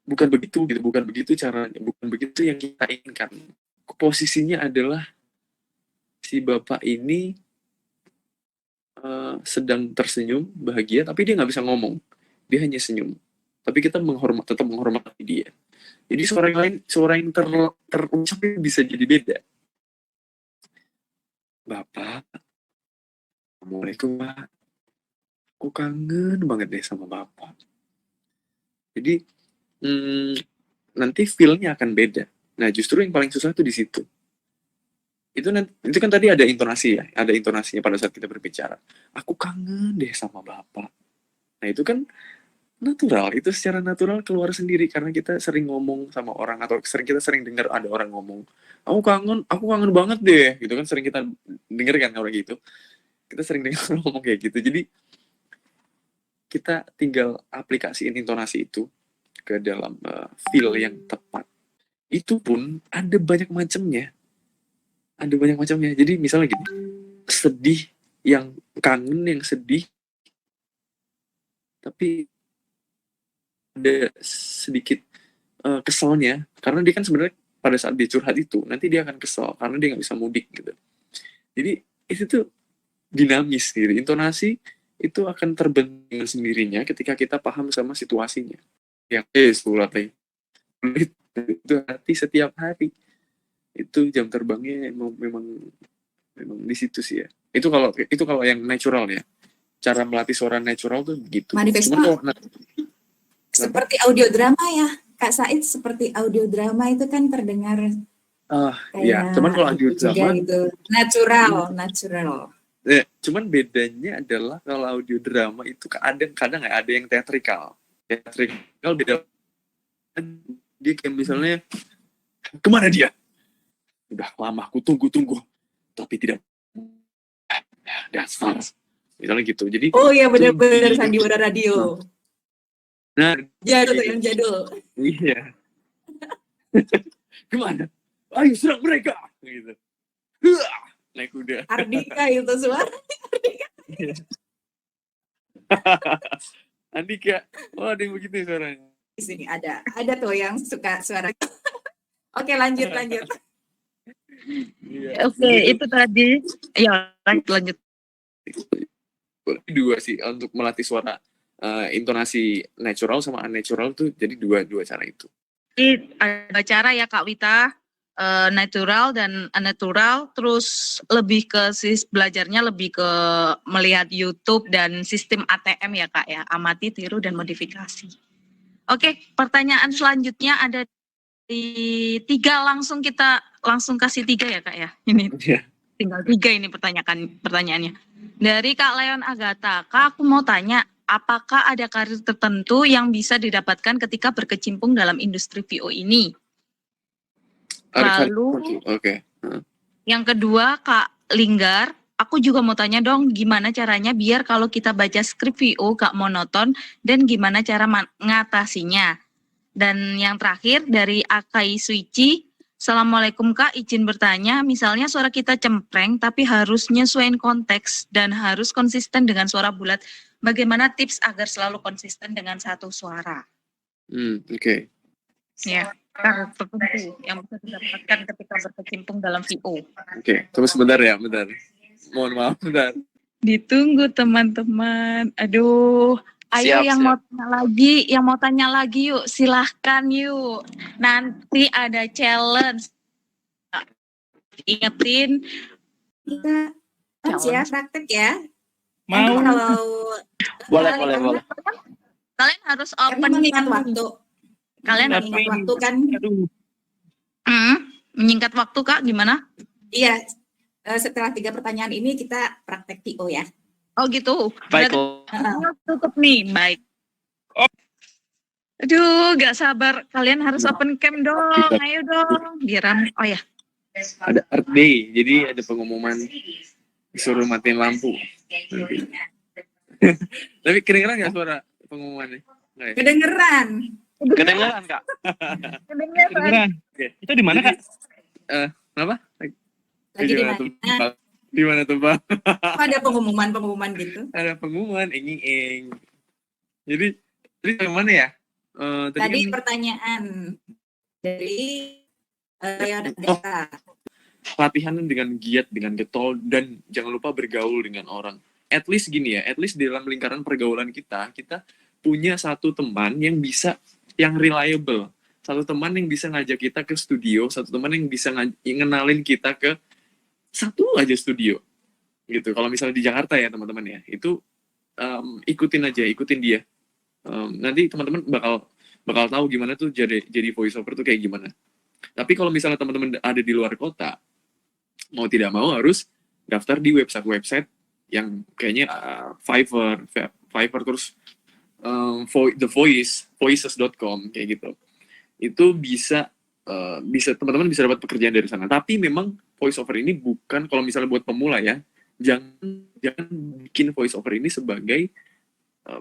bukan begitu gitu, bukan begitu caranya, bukan begitu yang kita inginkan. Posisinya adalah si bapak ini sedang tersenyum bahagia, tapi dia nggak bisa ngomong, dia hanya senyum, tapi kita tetap menghormati dia. Jadi suara yang terucap bisa jadi beda. Bapak, assalamualaikum pak, aku kangen banget deh sama bapak. Jadi nanti feel-nya akan beda. Nah justru yang paling susah itu di situ. Itu kan tadi ada intonasi ya, ada intonasinya pada saat kita berbicara. Aku kangen deh sama bapak. Nah itu kan natural, itu secara natural keluar sendiri karena kita sering ngomong sama orang atau kita sering dengar ada orang ngomong, aku kangen banget deh, gitu kan sering kita denger kan orang gitu. Kita sering dengar ngomong kayak gitu. Jadi kita tinggal aplikasiin intonasi itu ke dalam feel yang tepat. Itu pun ada banyak macamnya. Jadi misalnya gini, sedih, yang kangen, yang sedih, tapi ada sedikit keselnya, karena dia kan sebenarnya pada saat dia curhat itu, nanti dia akan kesel, karena dia nggak bisa mudik gitu. Jadi itu tuh dinamis gitu. Intonasi itu akan terbentuk dengan sendirinya ketika kita paham sama situasinya. Yang sulatnya itu hati setiap hari. Itu jam terbangnya memang di situ sih ya. Itu kalau yang natural ya. Cara melatih suara natural tuh begitu. Manifesto seperti audio drama ya, Kak Said, seperti audio drama itu kan terdengar ya, cuman kalau audio drama gitu. Natural. Ya, cuman bedanya adalah kalau audio drama itu kadang ada yang teatrikal beda. Dia kayak misalnya, kemana dia? Udah lama aku tunggu tapi tidak dasar, misalnya gitu. Jadi oh iya benar-benar sandiwara radio. Nah jadul yang jadul. Iya. Kemana? Ayo serang mereka gitu. Naik kuda. Ardika itu suara. Andika. Oh, ada yang begitu suaranya. Di sini ada tuh yang suka suara. Oke, lanjut. Iya. Oke, itu tadi. Ya, lanjut. Dua sih untuk melatih suara, intonasi natural sama unnatural tuh, jadi dua cara itu. Ada cara ya Kak Wita. natural dan unnatural, terus lebih ke belajarnya lebih ke melihat YouTube dan sistem ATM ya Kak ya, amati, tiru, dan modifikasi. Oke, pertanyaan selanjutnya ada di 3, kita langsung kasih 3 ya Kak ya, ini Iya. tinggal 3 ini pertanyaannya. Dari Kak Leon Agatha, Kak aku mau tanya, apakah ada karir tertentu yang bisa didapatkan ketika berkecimpung dalam industri VO ini? Ada Lalu Oke. yang kedua Kak Linggar, aku juga mau tanya dong gimana caranya biar kalau kita baca skrip VO gak monoton dan gimana cara mengatasinya. Dan yang terakhir dari Akai Suici, Assalamualaikum Kak, izin bertanya, misalnya suara kita cempreng tapi harus nyesuaiin konteks dan harus konsisten dengan suara bulat. Bagaimana tips agar selalu konsisten dengan satu suara? Oke. Ya, karir tertentu yang bisa didapatkan ketika berkecimpung dalam VO. Oke, tunggu sebentar ya, bentar. Mohon maaf, bentar. Ditunggu teman-teman. Aduh, ayo Siap, yang siap. mau tanya lagi yuk, silahkan yuk. Nanti ada challenge. Ingetin Kita ya praktek ya. Mau. Kalau Boleh. kalian harus karena open mengingat waktu. Kalian mengingat waktu kan. Aduh. Menyingkat waktu Kak, gimana? Iya. Setelah 3 pertanyaan ini kita praktek TO ya. Oh gitu. Baik. Berarti tutup nih, baik. Aduh, gak sabar. Kalian harus open cam dong. Ayo dong. Biar rame. Oh ya. Ada Earth Day, jadi ada pengumuman disuruh matiin lampu. Nanti. Tapi kedengeran nggak suara pengumumannya? Nggak ya? Kedengeran. Kedengeran Kak. Kedengeran. Oke. Itu di mana Kak? Kenapa? Lagi di mana? Di mana tuh Pak? Ada pengumuman gitu. Ada pengumuman, ing. Jadi yang mana ya? Tadi Kan, pertanyaan dari Leon Agatha. latihan dengan giat, dengan getol, dan jangan lupa bergaul dengan orang. At least gini ya, at least dalam lingkaran pergaulan kita punya satu teman yang bisa, yang reliable. Satu teman yang bisa ngajak kita ke studio, satu teman yang bisa ngenalin kita ke satu aja studio. Gitu. Kalau misalnya di Jakarta ya teman-teman ya, itu ikutin dia. Nanti teman-teman bakal tahu gimana tuh jadi voice over tuh kayak gimana. Tapi kalau misalnya teman-teman ada di luar kota, mau tidak mau harus daftar di website yang kayaknya Fiverr terus The Voices.com kayak gitu. Itu bisa teman-teman bisa dapat pekerjaan dari sana. Tapi memang voice over ini bukan, kalau misalnya buat pemula ya, jangan bikin voice over ini sebagai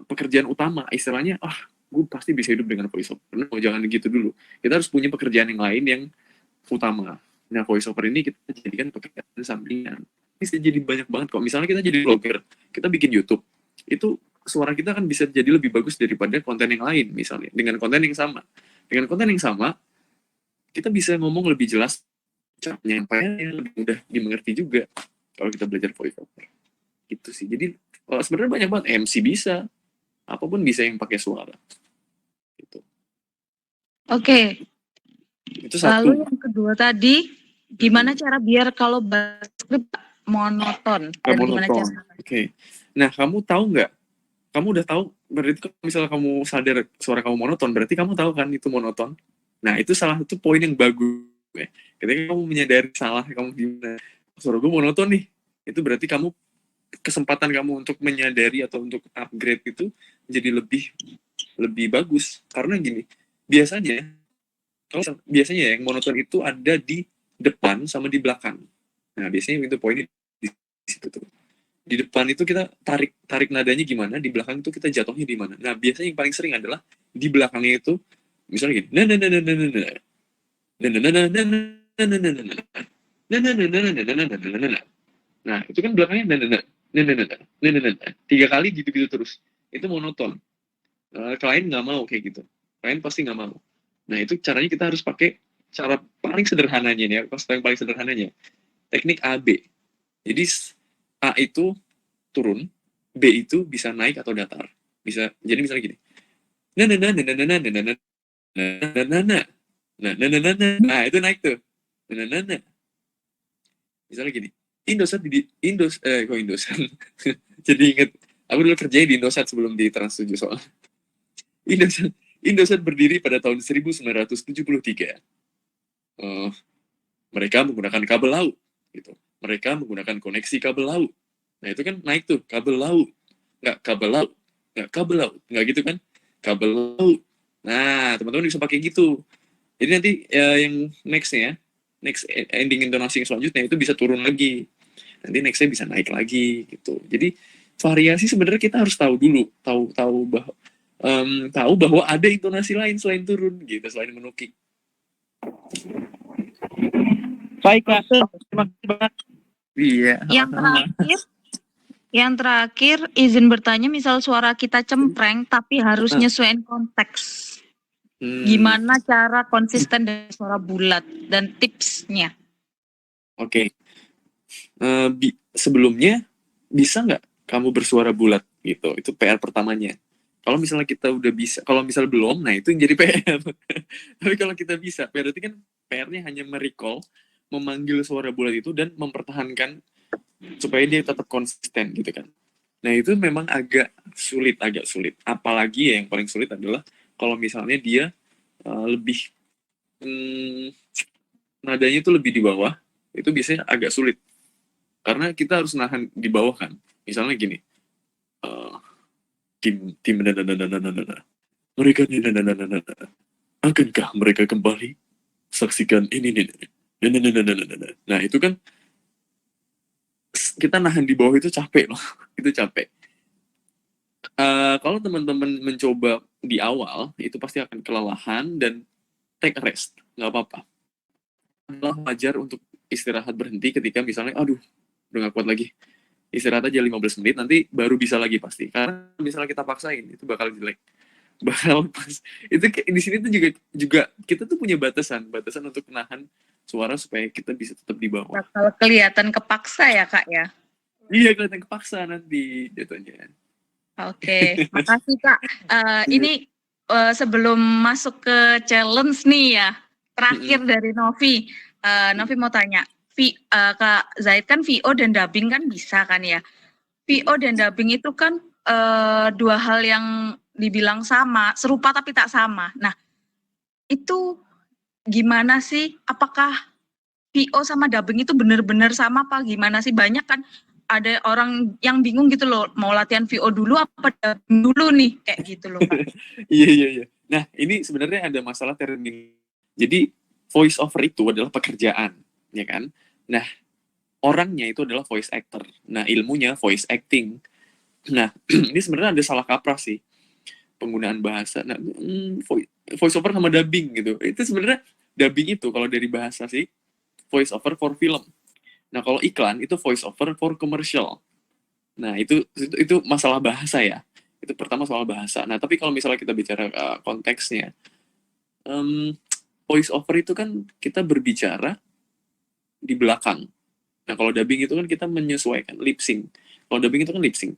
pekerjaan utama. Istilahnya, gue pasti bisa hidup dengan voice over. No, jangan gitu dulu. Kita harus punya pekerjaan yang lain yang utama. Nah, voice over ini kita jadikan pekerjaan sampingan. Bisa jadi banyak banget kok. Misalnya kita jadi blogger, kita bikin YouTube, itu suara kita kan bisa jadi lebih bagus daripada konten yang lain misalnya. Dengan konten yang sama, kita bisa ngomong lebih jelas, cara penyampaiannya lebih mudah dimengerti juga kalau kita belajar voice over. Gitu sih. Jadi sebenarnya banyak banget. MC bisa, apapun bisa yang pakai suara. Gitu. Oke. Itu satu. Lalu yang kedua tadi, gimana cara biar kalau skrip monoton? Dan gimana cara? Oke. Nah, kamu tahu nggak? Kamu udah tahu, berarti kalau misalnya kamu sadar suara kamu monoton, berarti kamu tahu kan itu monoton. Nah, itu salah satu poin yang bagus. Ya. Ketika kamu menyadari salah kamu gimana, suara gue monoton nih, itu berarti kesempatan kamu untuk menyadari atau untuk upgrade itu jadi lebih bagus. Karena gini, biasanya yang monoton itu ada di depan sama di belakang. Nah, biasanya itu poinnya di situ tuh. Di depan itu kita tarik nadanya gimana, di belakang itu kita jatuhnya di mana. Nah, biasanya yang paling sering adalah di belakangnya itu misalnya gini. Nah, itu kan belakangnya 3 kali gitu-gitu terus. Itu monoton. Klien nggak mau kayak gitu. Klien pasti nggak mau. Nah, itu caranya kita harus pakai cara paling sederhananya nih, yang paling sederhananya. Teknik AB. Jadi A itu turun, B itu bisa naik atau datar. Jadi misalnya gini. Nah, itu naik tuh. Nah. Misalnya gini, Indosat kok Indosat? Jadi inget, aku dulu kerjanya di Indosat sebelum di Trans 7 soal. Indosat berdiri pada tahun 1973. Eh, mereka menggunakan kabel laut, gitu. Mereka menggunakan koneksi kabel laut. Nah itu kan naik tuh kabel laut, nggak kabel laut, nggak gitu kan? Kabel laut. Nah teman-teman bisa pakai gitu. Jadi nanti yang next ending intonasi yang selanjutnya itu bisa turun lagi. Nanti nextnya bisa naik lagi gitu. Jadi variasi sebenarnya kita harus tahu dulu, tahu bahwa ada intonasi lain selain turun gitu, selain menukik. Baik, Kak. Oke. Terima kasih banyak. Iya. Yang terakhir izin bertanya, misal suara kita cempreng tapi harus nyesuaiin konteks. Gimana cara konsisten dengan suara bulat dan tipsnya? Oke. Sebelumnya bisa nggak kamu bersuara bulat gitu? Itu PR pertamanya. Kalau misalnya kita udah bisa, kalau misal belum, nah itu yang jadi PR. Tapi kalau kita bisa, berarti kan PR-nya hanya merecall, memanggil suara bulat itu dan mempertahankan supaya dia tetap konsisten gitu kan. Nah itu memang agak sulit. Apalagi ya yang paling sulit adalah kalau misalnya dia lebih nadanya itu lebih di bawah, itu biasanya agak sulit. Karena kita harus nahan di bawah kan. Misalnya gini, tim mereka akankah mereka kembali? Saksikan ini. Nah itu kan kita nahan di bawah itu capek loh. Itu capek. Kalau teman-teman mencoba di awal, itu pasti akan kelelahan dan take a rest. Nggak apa-apa. Adalah wajar untuk istirahat berhenti ketika misalnya, aduh, udah nggak kuat lagi. Istirahat aja 15 menit, nanti baru bisa lagi pasti. Karena misalnya kita paksain, itu bakal jelek. Bakal pas. Itu di sini tuh juga kita tuh punya batasan untuk menahan suara supaya kita bisa tetap di bawah. Bakal kelihatan kepaksa ya, Kak ya? Iya, kelihatan kepaksa nanti jatuhnya. Oke, makasih Kak. Ini sebelum masuk ke challenge nih ya, terakhir dari Novi. Novi mau tanya, Kak Zaid kan VO dan dubbing kan bisa kan ya? VO dan dubbing itu kan dua hal yang dibilang sama, serupa tapi tak sama. Nah, itu gimana sih? Apakah VO sama dubbing itu benar-benar sama apa gimana sih? Banyak kan ada orang yang bingung gitu loh, mau latihan VO dulu apa dubbing dulu nih, kayak gitu loh Kak. Iya. Nah, ini sebenarnya ada masalah terminologi. Jadi, voice over itu adalah pekerjaan, ya kan? Nah, orangnya itu adalah voice actor. Nah, ilmunya voice acting. Nah, ini sebenarnya ada salah kaprah sih penggunaan bahasa. Nah, voice over sama dubbing gitu. Itu sebenarnya dubbing itu kalau dari bahasa sih voice over for film. Nah, kalau iklan itu voice over for commercial. Nah, itu masalah bahasa ya. Itu pertama soal bahasa. Nah, tapi kalau misalnya kita bicara konteksnya, voice over itu kan kita berbicara di belakang. Nah, kalau dubbing itu kan kita menyesuaikan lip sync. Kalau dubbing itu kan lip sync.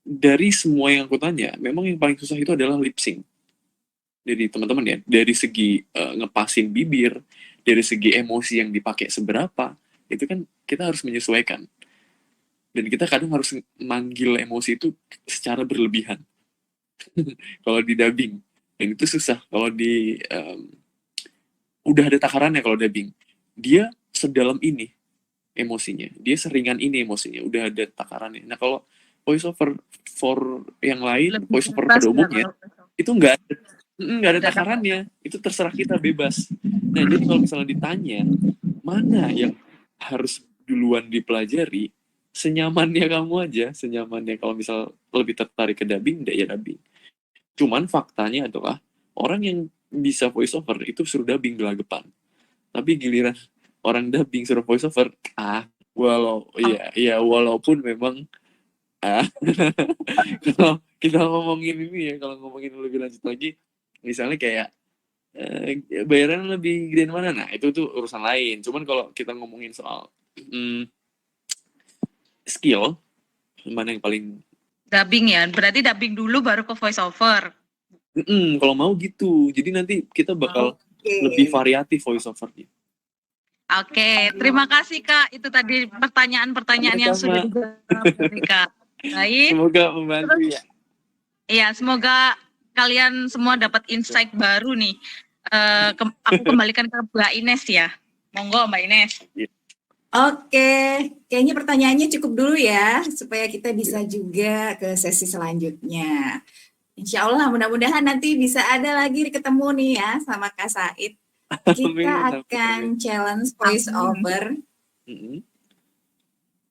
Dari semua yang aku tanya, memang yang paling susah itu adalah lip sync. Jadi teman-teman ya, dari segi ngepasin bibir, dari segi emosi yang dipakai seberapa, itu kan kita harus menyesuaikan. Dan kita kadang harus manggil emosi itu secara berlebihan. Kalau di dubbing. Dan itu susah. Kalau di udah ada takarannya kalau dubbing. Dia sedalam ini emosinya. Dia seringan ini emosinya. Udah ada takarannya. Nah kalau voice over for yang lain, voice over pada umumnya, itu nggak ada takarannya. Itu terserah kita, bebas. Nah jadi kalau misalnya ditanya, mana yang harus duluan dipelajari, senyamannya kamu aja, senyamannya. Kalau misal lebih tertarik ke dubbing, ya dubbing. Cuman faktanya adalah orang yang bisa voice over itu suruh dubbing gelagapan. Tapi giliran orang dubbing suruh voice over, walaupun memang kalau kita ngomongin ini ya, kalau ngomongin lebih lanjut lagi, misalnya kayak bayaran lebih gede mana, nah itu tuh urusan lain. Cuman kalau kita ngomongin soal skill, mana yang paling dubbing ya, berarti dubbing dulu baru ke voice over. Kalau mau gitu, jadi nanti kita bakal lebih variatif voice overnya. Oke, terima kasih Kak. Itu tadi pertanyaan-pertanyaan yang sudah dijawab tadi Kak. Baik. Semoga membantu ya. Iya, semoga kalian semua dapat insight baru nih. Aku kembalikan ke Mbak Ines ya. Monggo Mbak Ines. Oke, kayaknya pertanyaannya cukup dulu ya, supaya kita bisa juga ke sesi selanjutnya. Insya Allah, mudah-mudahan nanti bisa ada lagi ketemu nih ya sama Kak Said. Kita akan challenge voice over.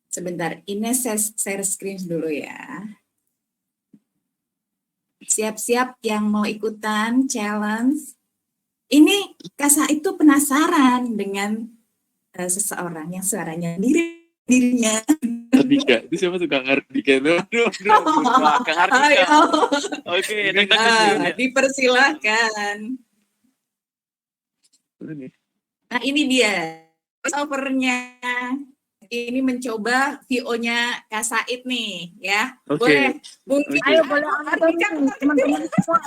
Sebentar, Ines share screen dulu ya. Siap-siap yang mau ikutan challenge. Ini Kak Said tuh penasaran dengan seseorang yang suaranya dirinya. Hardika, itu siapa tuh Kang Hardika? Aduh, Kang Hardika. Ayo. Oke, Dipersilakan. Nah ini dia overnya. Ini mencoba VO-nya Kak Said nih ya. Oke. Boleh mungkin. Ayo, boleh Hardika, teman-teman semua.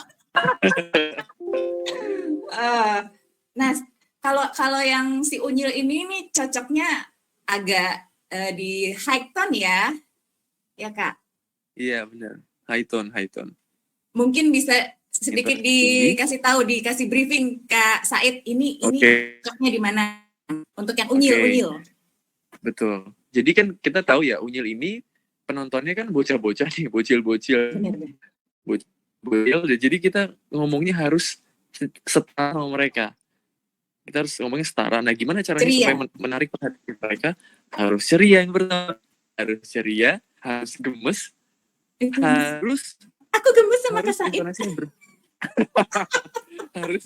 Nah, kalau yang si Unyil ini nih cocoknya agak di high tone ya Kak. Iya benar. High tone. Mungkin bisa sedikit dikasih tahu, dikasih briefing Kak Said ini cocoknya di mana untuk yang Unyil. Betul. Jadi kan kita tahu ya Unyil ini penontonnya kan bocah-bocah nih, bocil-bocil. Benar. Jadi kita ngomongnya harus setara sama mereka. Kita harus ngomongnya setara. Nah, gimana caranya Ceria. supaya menarik perhatian mereka? Harus ceria yang pertama. Harus ceria, harus gemes, harus Aku gemes sama Kak Said. harus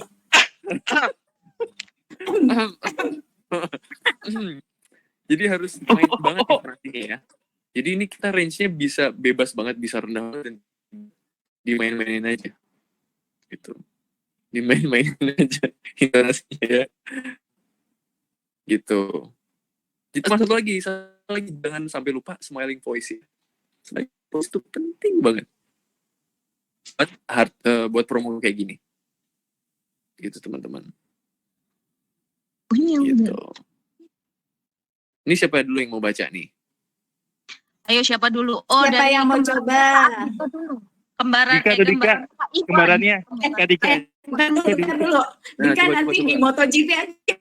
jadi harus main banget perhatiannya ya. Jadi ini kita range-nya bisa bebas banget, bisa rendah dan dimain-mainin aja. Gitu. Dimain-mainin aja intonasinya ya. Gitu. Jadi satu lagi jangan sampai lupa smiling voice ya. Smiling voice itu penting banget. Buat promo kayak gini. Gitu teman-teman. Gitu. Ini siapa dulu yang mau baca nih? Ayo siapa dulu? Siapa yang mau coba? Kembarannya Kak Dika. Bentar dulu. Dika nanti di MotoGP aja.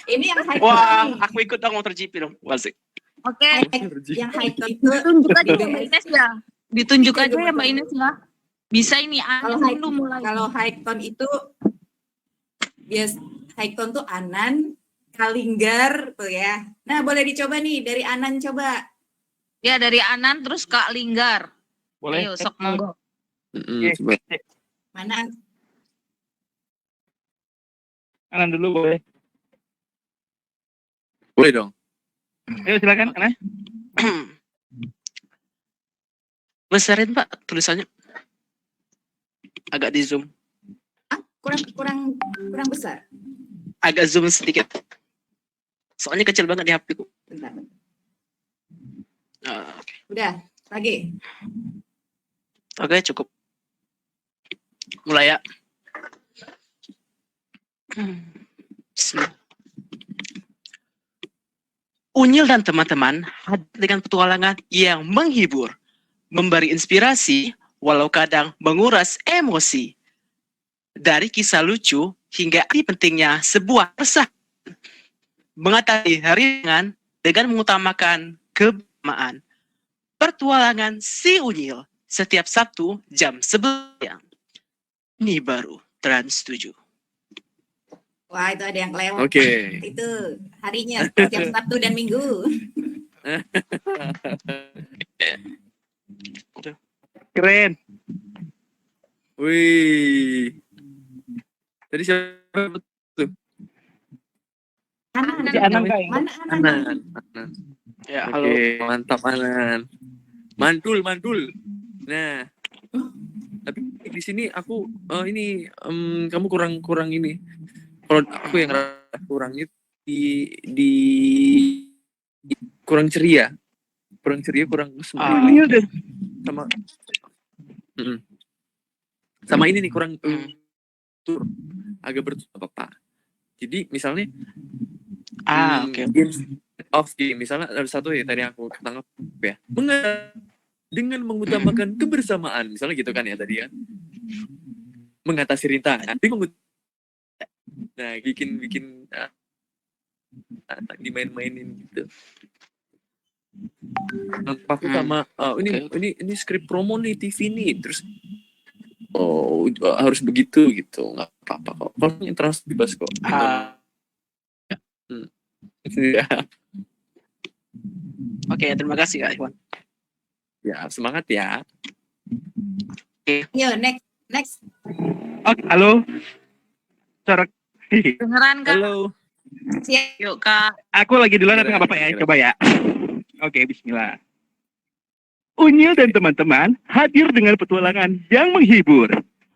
Ini yang high tone. Wah, aku ikut dong MotoGP dong. Wasik. Oke, Yang high tone itu ditunjuk aja ya Mbak Ines ya. Ditunjuk aja ya Mbak Ines ya. Bisa ini dulu mulai. Kalau high tone itu high tone tuh Anan, Kalinggar tuh ya. Nah, boleh dicoba nih dari Anan coba. Ya dari Anan terus Kak Linggar. Boleh. Ayo sok monggo. Coba. Mana? Anan dulu boleh. Boleh dong. Ayo silakan Anan. Besarin Pak tulisannya. Agak di zoom. Kurang besar. Agak zoom sedikit. Soalnya kecil banget di HP ku. Bentar. Oke. Udah, lagi. Oke, cukup. Mulai ya. Bismillah. Unyil dan teman-teman hadir dengan petualangan yang menghibur, memberi inspirasi, walau kadang menguras emosi. Dari kisah lucu hingga arti pentingnya sebuah persahabatan, mengatasi ringan dengan mengutamakan kebersamaan. Pertualangan si Unyil setiap Sabtu jam 11 siang. Ini baru Trans 7. Wah, itu ada yang kelewat. Oke. Itu harinya setiap Sabtu dan Minggu. Keren. Wih. Tadi siapa tuh? Anan. Anan, Kak. Mana Anan? Anan. Ya, halo. Oke, mantap Anan. Mantul. Nah, tapi di sini aku kamu kurang ini. Kalau aku yang kurang itu di kurang ceria, kurang semangat. Sama ini nih kurang agak bertutur apa. Jadi misalnya Oke. Games of game. Misalnya ada satu ya tadi aku ketangkep ya. Dengan mengutamakan kebersamaan. Misalnya gitu kan ya tadi ya. Mengatasi rintangan. Nah, bikin dimain-mainin gitu. Aku sama ini skrip promo nih TV nih, terus harus begitu gitu, nggak apa-apa kok. Kalau yang trans bebas kok. Ya. Oke, terima kasih Kak Iwan. Ya, semangat ya. Yo, next. Oke, halo. Corak. Dengeran Kak? Halo. Siap. Yuk Kak. Aku lagi duluan tapi nggak apa-apa ya. Coba ya. Oke, bismillah. Unyil dan teman-teman hadir dengan petualangan yang menghibur,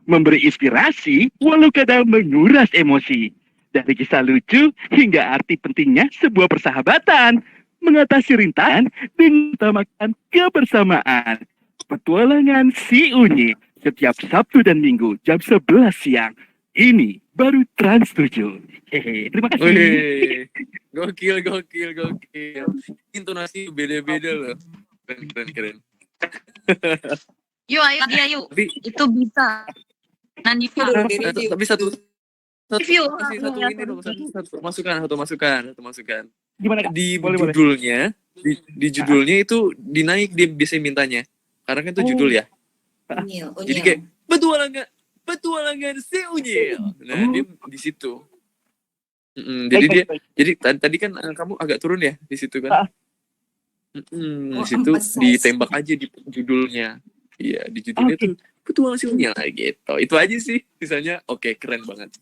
memberi inspirasi walau kadang menguras emosi. Dari kisah lucu hingga arti pentingnya sebuah persahabatan, mengatasi rintangan dengan utamakan kebersamaan. Petualangan si Unyil setiap Sabtu dan Minggu jam 11 siang. Ini baru Trans 7. Hehe, terima kasih. Wih, gokil. Intonasi beda-beda loh. Keren. Yuk ayo dia yuk. Tapi Itu bisa. Nanti tapi satu review. ini dong, satu masukan. Gimana Kak? Di Boleh. judulnya, di judulnya itu dinaik dia biasanya mintanya. Karena kan itu judul ya. Unyil. Jadi kayak petualangan si Unyil. Nah, dia di situ. Jadi tadi kan kamu agak turun ya di situ kan. Di situ ditembak aja di judulnya. Iya, di judulnya tuh petualangan si Unyil gitu. Itu aja sih. Sisanya oke, keren banget.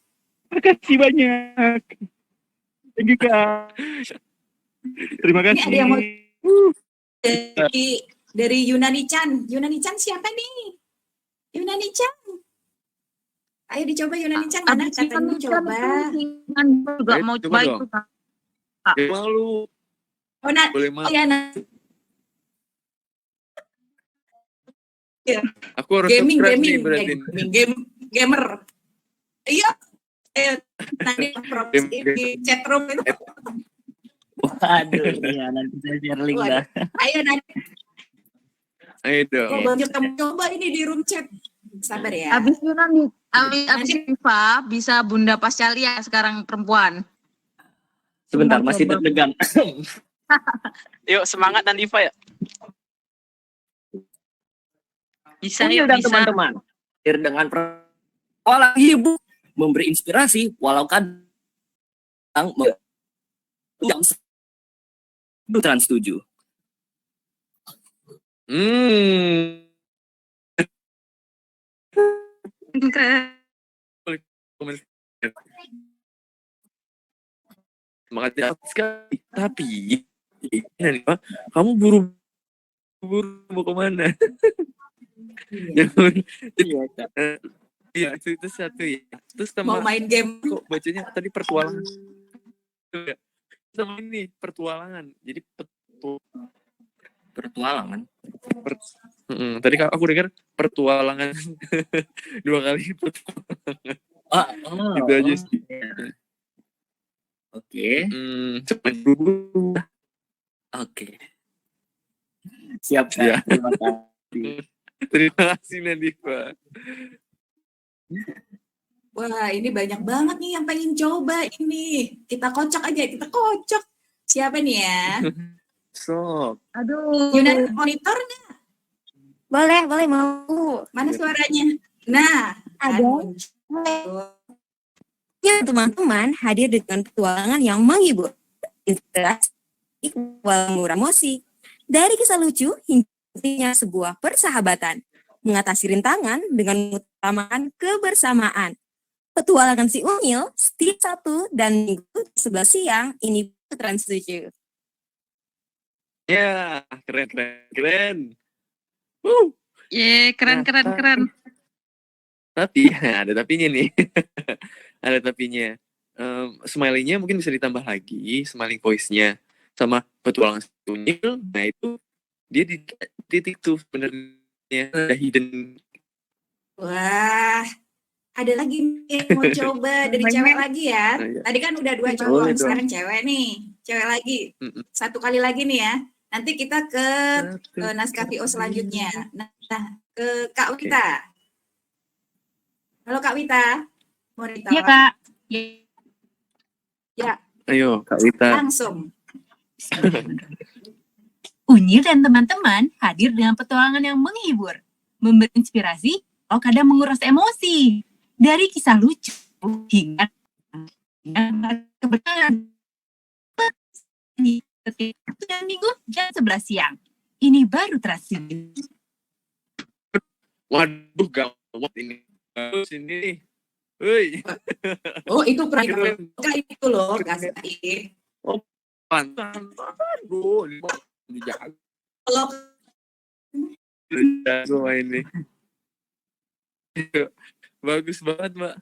Makasih banyak. Thank you, Kak. Terima kasih. Ini ada yang mau dari Yunani-chan. Yunani-chan siapa nih? Yunani-chan. Ayo dicoba Yunani-chan, mana katanya coba. Juga mau Coba coba dong. itu Kak. Malu. Oh, Boleh malu. ya, Aku harus gaming, subscribe nih berarti. gamer. Iya. Tadi di chat room itu. Waduh, ya nanti saya share link dah. Ayo nanti Ayo dong. bantu kamu coba ini di room chat. Sabar ya. Abis Yunani, abis Viva bisa Bunda Pascalia sekarang perempuan. Sebentar, masih deg-degan. Yuk semangat dan Diva ya. Bisa Unyil yuk dan bisa. teman-teman hadir dengan pola hibur, memberi inspirasi walau kadang yang Trans 7. Semangat ya sekali. Tapi ini Pak, kamu buru-buru mau kemana? Iya, itu satu ya. Terus Mau sama main game. kok bacanya tadi pertualangan. Sama ini pertualangan. Jadi Pertualangan. tadi aku dengar pertualangan 2 kali petualangan. Gitu aja sih. Oke. Cepat dulu. Oke. Siap, Ya. Terima kasih. Terima kasih Nadifa. Wah, ini banyak banget nih yang pengen coba ini. Kita kocok aja, kita kocok. Siapa nih ya? Sok. Aduh. Yunani monitor nggak? Boleh mau. Mana suaranya? Nah, Ada. Ya, teman-teman hadir dengan petualangan yang menghibur, inspirasi, walau murah emosi, dari kisah lucu hingga sebuah persahabatan, mengatasi rintangan dengan mengutamakan kebersamaan. Petualangan si Unyil setiap Sabtu dan Minggu 11 siang ini Trans 7. Ya, keren. Ye, keren. Tapi ada tapinya nih. Ada tapinya. Smiley-nya mungkin bisa ditambah lagi, smiling voice-nya sama petualangan Unyil. Nah itu dia di titik tuh sebenarnya ada hidden. Wah, Ada lagi nih yang mau coba dari cewek lagi ya. Nah, ya. Tadi kan udah 2 cowok, Boleh dong. sekarang cewek nih. Cewek lagi. Mm-mm. 1 kali lagi nih ya. Nanti kita ke Satu. naskah VO selanjutnya. Nah, ke Kak Wita. Halo Kak Wita. Mau ditawarin? Iya Kak. Ayo, Kak Wita. Langsung. Unyil dan teman-teman hadir dengan petualangan yang menghibur, memberi inspirasi, atau kadang menguras emosi. Dari kisah lucu hingga keberkahan. Setiap minggu jam 11 siang. Ini baru terasa. Waduh, gawat ini. Bagus ini. Woi, Oh, itu pernah Keren. itu loh, KSI. pantan. Aduh, dijago Kalau ini. Bagus banget, Mbak.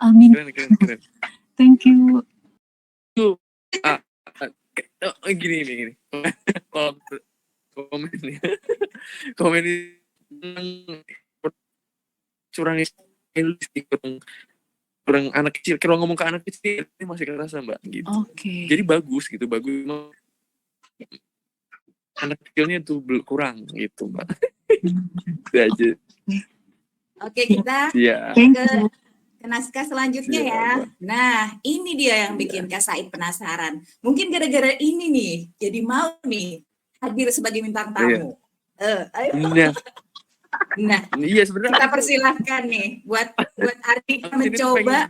Amin. Keren. Thank you. Oh, gini. Kalau komen nih, komen ini curang kurang anak kecil. Kalau ngomong ke anak kecil ini masih kerasa, Mbak, gitu. Oke. Jadi bagus. Anak kecilnya tuh kurang gitu, Mbak. Itu aja. oke, kita Iya. Thank ke you. ke naskah selanjutnya Iya, ya. Mbak. Nah, ini dia yang bikin Kak Said penasaran. Mungkin gara-gara ini nih, jadi mau nih hadir sebagai bintang tamu. Ayo. Nah, Nah, iya sebenarnya. kita persilahkan nih buat Ardika mencoba.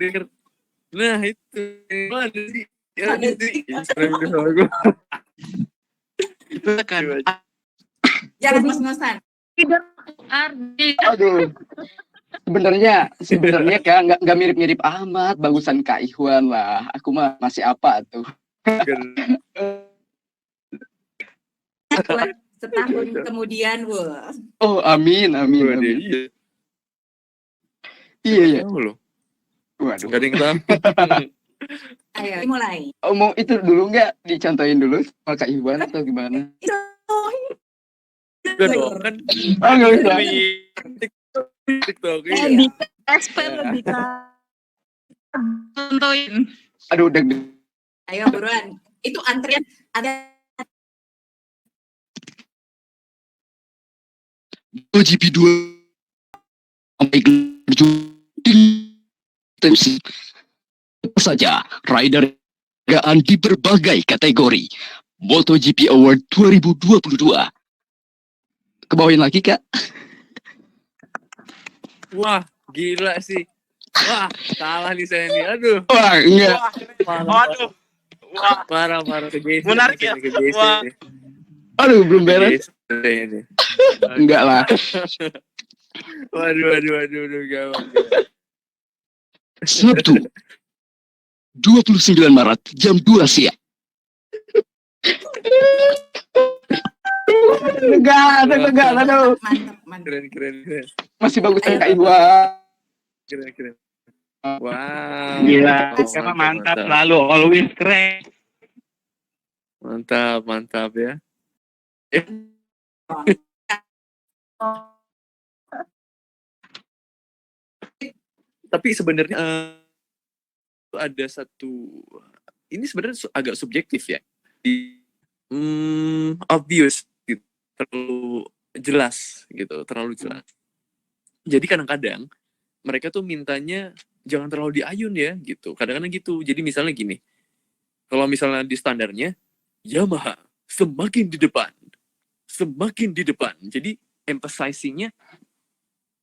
Nah, itu mana sih? Ya, Mana itu. sih? Instagram sama gue. Itu kan Jangan ngos-ngosan. Ardi. Aduh, sebenarnya Kak nggak mirip-mirip amat, bagusan Kak Ikhwan lah. Aku mah masih apa tuh? Buat setahun kemudian, wah. Oh, amin. Iya. Iya. Tahu loh. Waduh. Gak ada yang tahu. Ayo, mulai. Oh, mau itu dulu nggak dicontohin dulu sama Kak Ikhwan atau gimana? Gak dong kan. Oh, nggak bisa. TikTok. Iya. Lebih expert lebih Kak. Contohin. Aduh, deg-deg. Ayo buruan. Itu antrian ada GP2 sampai tensi saja rider penghargaan di berbagai kategori MotoGP Award 2022. Kebawain lagi Kak. Wah, gila sih. Wah, salah nih saya nih. Aduh. Wah, enggak. Waduh. Wah, Parah kegeser. Menarik ya? Wah. Aduh, belum beres. Ini. Enggak lah. Waduh, gawat. Sabtu 29 Maret jam 2 siang. Enggak. Aduh. mantap. Keren. Masih bagus Ayo. Kak Ikhwan. Keren. Wow. Gila, siapa mantap selalu, always keren. Mantap ya. Tapi sebenarnya ada satu, ini sebenarnya agak subjektif ya. Obvious gitu. Terlalu jelas. Jadi kadang-kadang mereka tuh mintanya jangan terlalu diayun ya gitu. Kadang-kadang gitu. Jadi misalnya gini. Kalau misalnya di standarnya Yamaha semakin di depan. Jadi emphasizing-nya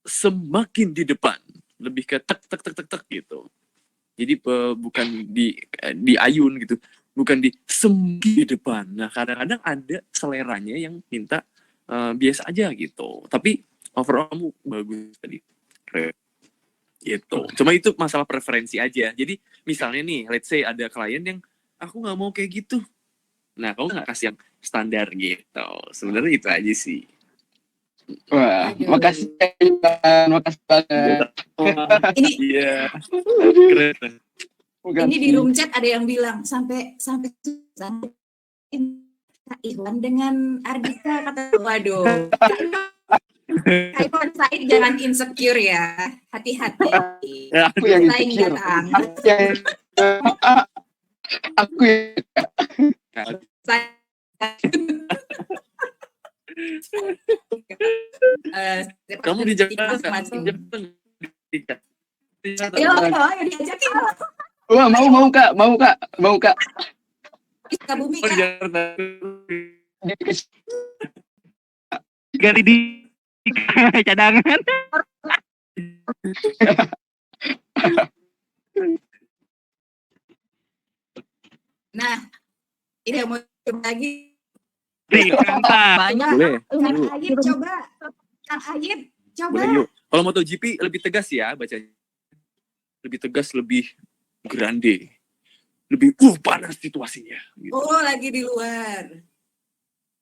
semakin di depan, lebih ke tek gitu. Jadi bukan di ayun gitu, bukan di semakin di depan. Nah, kadang-kadang ada seleranya yang minta biasa aja gitu. Tapi overall kamu bagus tadi. Keren. Gitu. Cuma itu masalah preferensi aja. Jadi misalnya nih, let's say ada klien yang aku nggak mau kayak gitu. Nah, kamu nggak kasih yang standar gitu. Sebenarnya itu aja sih. Wah, Aduh. makasih banget. Ini Iya. Keren. ini di room chat ada yang bilang sampai Kak Ikhwan dengan Ardika kata waduh. Kak Iwan Said jangan insecure ya. Hati-hati. Aku yang Saing insecure. datang. Aku yang Kamu di Jakarta. Ayo, diajak. Wah, mau Kak. Ke bumi Oh, di Kak. Jakarta. Ganti di cadangan. Nah, ini yang mau coba lagi. Mantap. Banyak. Boleh. Kang Yuk. Ayib coba. Kang Ayib coba. Boleh yuk. Kalau MotoGP lebih tegas ya bacanya. Lebih tegas, lebih grande. Lebih panas situasinya. Gitu. Oh, lagi di luar.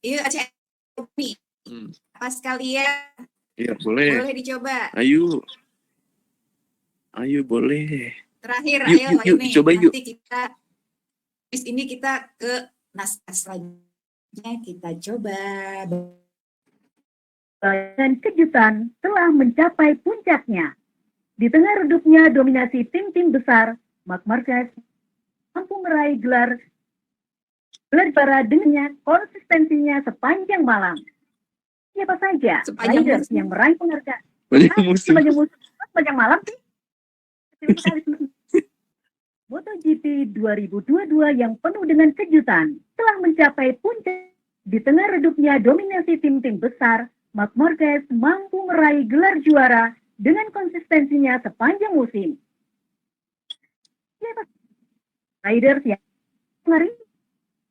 Iya, Aceh. Hmm. Pas kalian Iya, boleh. boleh dicoba. Ayo. Ayo, boleh. Terakhir, Yuk, ayo yuk, ini. coba yuk. Nanti kita, habis ini kita ke naskah selanjutnya. Kita coba. Dan kejutan telah mencapai puncaknya. Di tengah redupnya dominasi tim-tim besar, Marc Marquez mampu meraih gelar juara dengannya konsistensinya sepanjang malam. Siapa saja Sepanjang riders musim. yang meraih penghargaan Banyak musim. sepanjang malam sih? MotoGP 2022 yang penuh dengan kejutan telah mencapai puncak. Di tengah redupnya dominasi tim-tim besar, Marc Marquez mampu meraih gelar juara dengan konsistensinya sepanjang musim. Siapa riders yang hari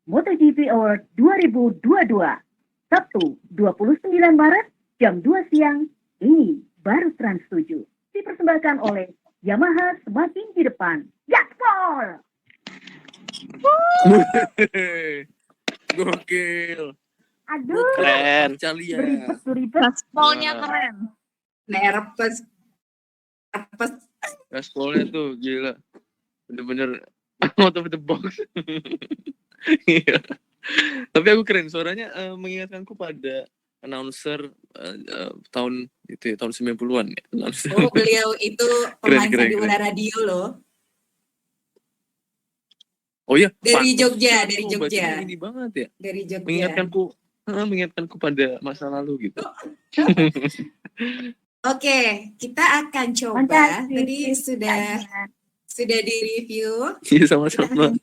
MotoGP Award 2022 Sabtu 29 Maret jam 2 siang ini baru Trans 7 dipersembahkan oleh Yamaha semakin di depan. Gaspol! Gokil. Aduh, Keren. Calia. beribet. Gaspolnya Wah. keren. Nervous. Gaspolnya tuh gila. Bener-bener out of the box. Iya. Tapi aku keren suaranya mengingatkanku pada announcer tahun itu ya, tahun 90-an ya. Announcer. Oh, beliau itu pemain Keren. sandiwara radio loh. Oh iya, Dari pantes. Jogja, Aku dari bacanya Jogja. Ini banget ya. Dari Jogja. Mengingatkanku pada masa lalu gitu. Oke, kita akan coba. Tadi sudah di-review. Iya, sama-sama.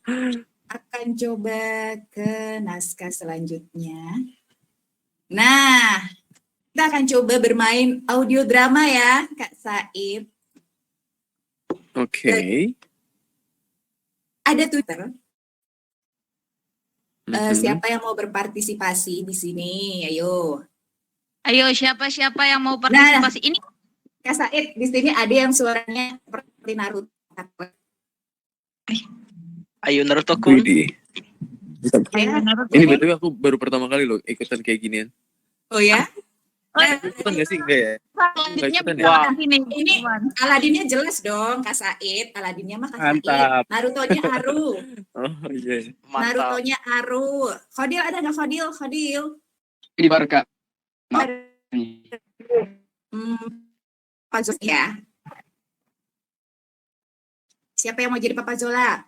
Akan coba ke naskah selanjutnya. Nah, kita akan coba bermain audio drama ya, Kak Said. Oke. Ada Twitter. Mhm. Siapa yang mau berpartisipasi di sini? Ayo. Ayo, siapa-siapa yang mau partisipasi? Ini Kak Said, di sini ada yang suaranya seperti Naruto. Ayo Naruto-kun. Widih. Ini betul aku baru pertama kali loh ikutan kayak ginian. Oh ya? Ikutan nggak sih? Enggak ya? selanjutnya ikutan ya? bukan ini. Ini Aladinnya jelas dong, Kak Said. Aladinnya mah Kak Said. Mantap. Naruto-nya Aru. Oh iya. Mantap. Naruto-nya Aru. Khodil ada nggak Khodil? Khodil. Ini baru Kak. Papa Zola ya. Siapa yang mau jadi Papa Zola?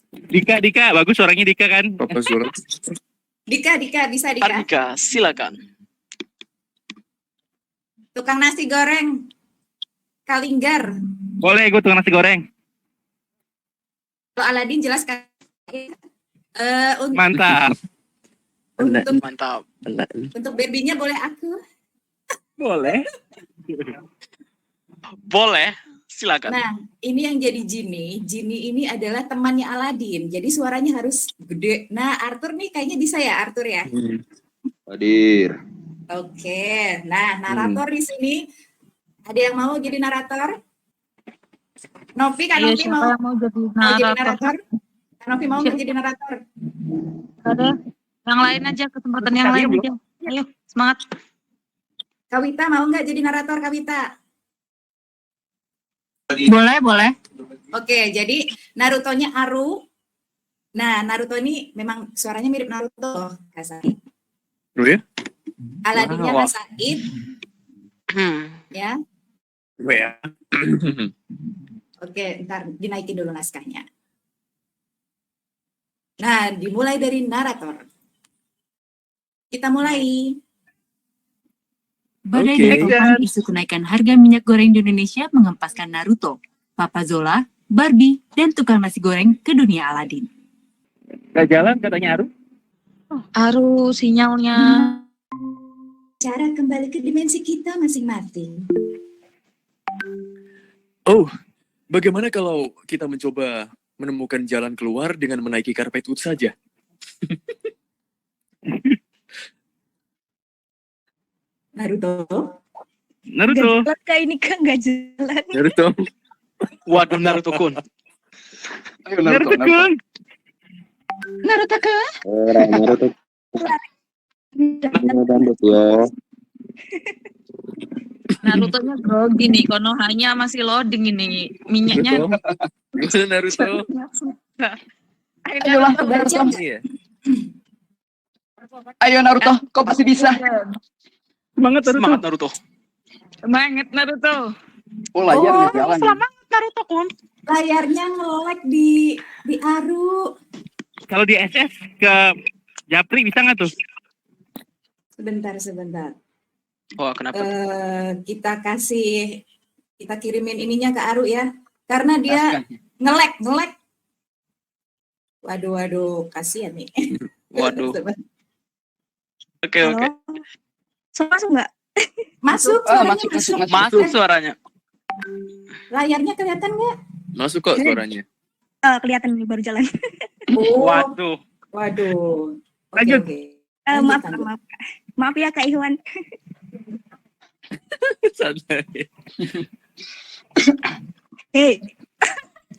Dika, bagus suaranya Dika kan? Papa Zola. Dika, bisa Dika. Ardika, silakan. Tukang nasi goreng. Kalinggar. Boleh, gue tukang nasi goreng. Kalau Aladin jelas kan. Mantap. Mantap. Untuk babynya boleh aku. Boleh. Boleh, silakan. Nah, ini yang jadi Jinny. Jinny ini adalah temannya Aladin. Jadi suaranya harus gede. Nah, Arthur nih kayaknya bisa ya, Arthur ya? Hadir. Oke. Nah, narator di sini. Ada yang mau jadi narator? Novi, Kak Ayo, Novi siapa mau yang mau jadi jadi narator? narator? Kak Novi mau nggak jadi narator? Ada yang lain aja, kesempatan yang lain aja. Ayo, semangat. Kawita mau nggak jadi narator, Kawita? Boleh. Oke, jadi Naruto-nya Aru. Nah, Naruto ini memang suaranya mirip Naruto, Kak Said. Oh ya? Aladinnya Wow. Kak Said. Ya. Gue ya. Oke, ntar dinaikin dulu naskahnya. Nah, dimulai dari narator. Kita mulai. Badai Oke. dan topan isu kenaikan harga minyak goreng di Indonesia mengempaskan Naruto, Papa Zola, Barbie, dan tukang nasi goreng ke dunia Aladin. Gak jalan katanya Aru. Aru sinyalnya. Cara kembali ke dimensi kita masing-masing. Oh, bagaimana kalau kita mencoba menemukan jalan keluar dengan menaiki karpet wood saja? Naruto. Naruto. Kak ini kan nggak jalan. Naruto. Waduh Naruto-kun. Ayo Naruto. Naruto-kun. Naruto-kun. Naruto. Naruto-nya grogi nih, Konohanya masih loading ini. Minyaknya. Gimana Naruto? Ayolah Naruto. Iya. Ayo Naruto, kau pasti bisa. Semangat Naruto. Semangat Naruto. Semangat Naruto. Oh layar jalan. Selamat Naruto-kun. Layarnya nge-lag di Aru. Kalau di SS ke Japri bisa nggak tuh? Sebentar. Wah, kenapa? Kita kirimin ininya ke Aru ya. Karena dia nge-lag. Waduh, kasihan nih. Waduh. Oke. Masuk nggak? Masuk, suaranya Masuk suaranya. Layarnya kelihatan nggak? Masuk kok suaranya. Kelihatan nih baru jalan. Waduh. Waduh. Lanjut. Oke. Maaf ya Kak Iwan. Santai. Hei.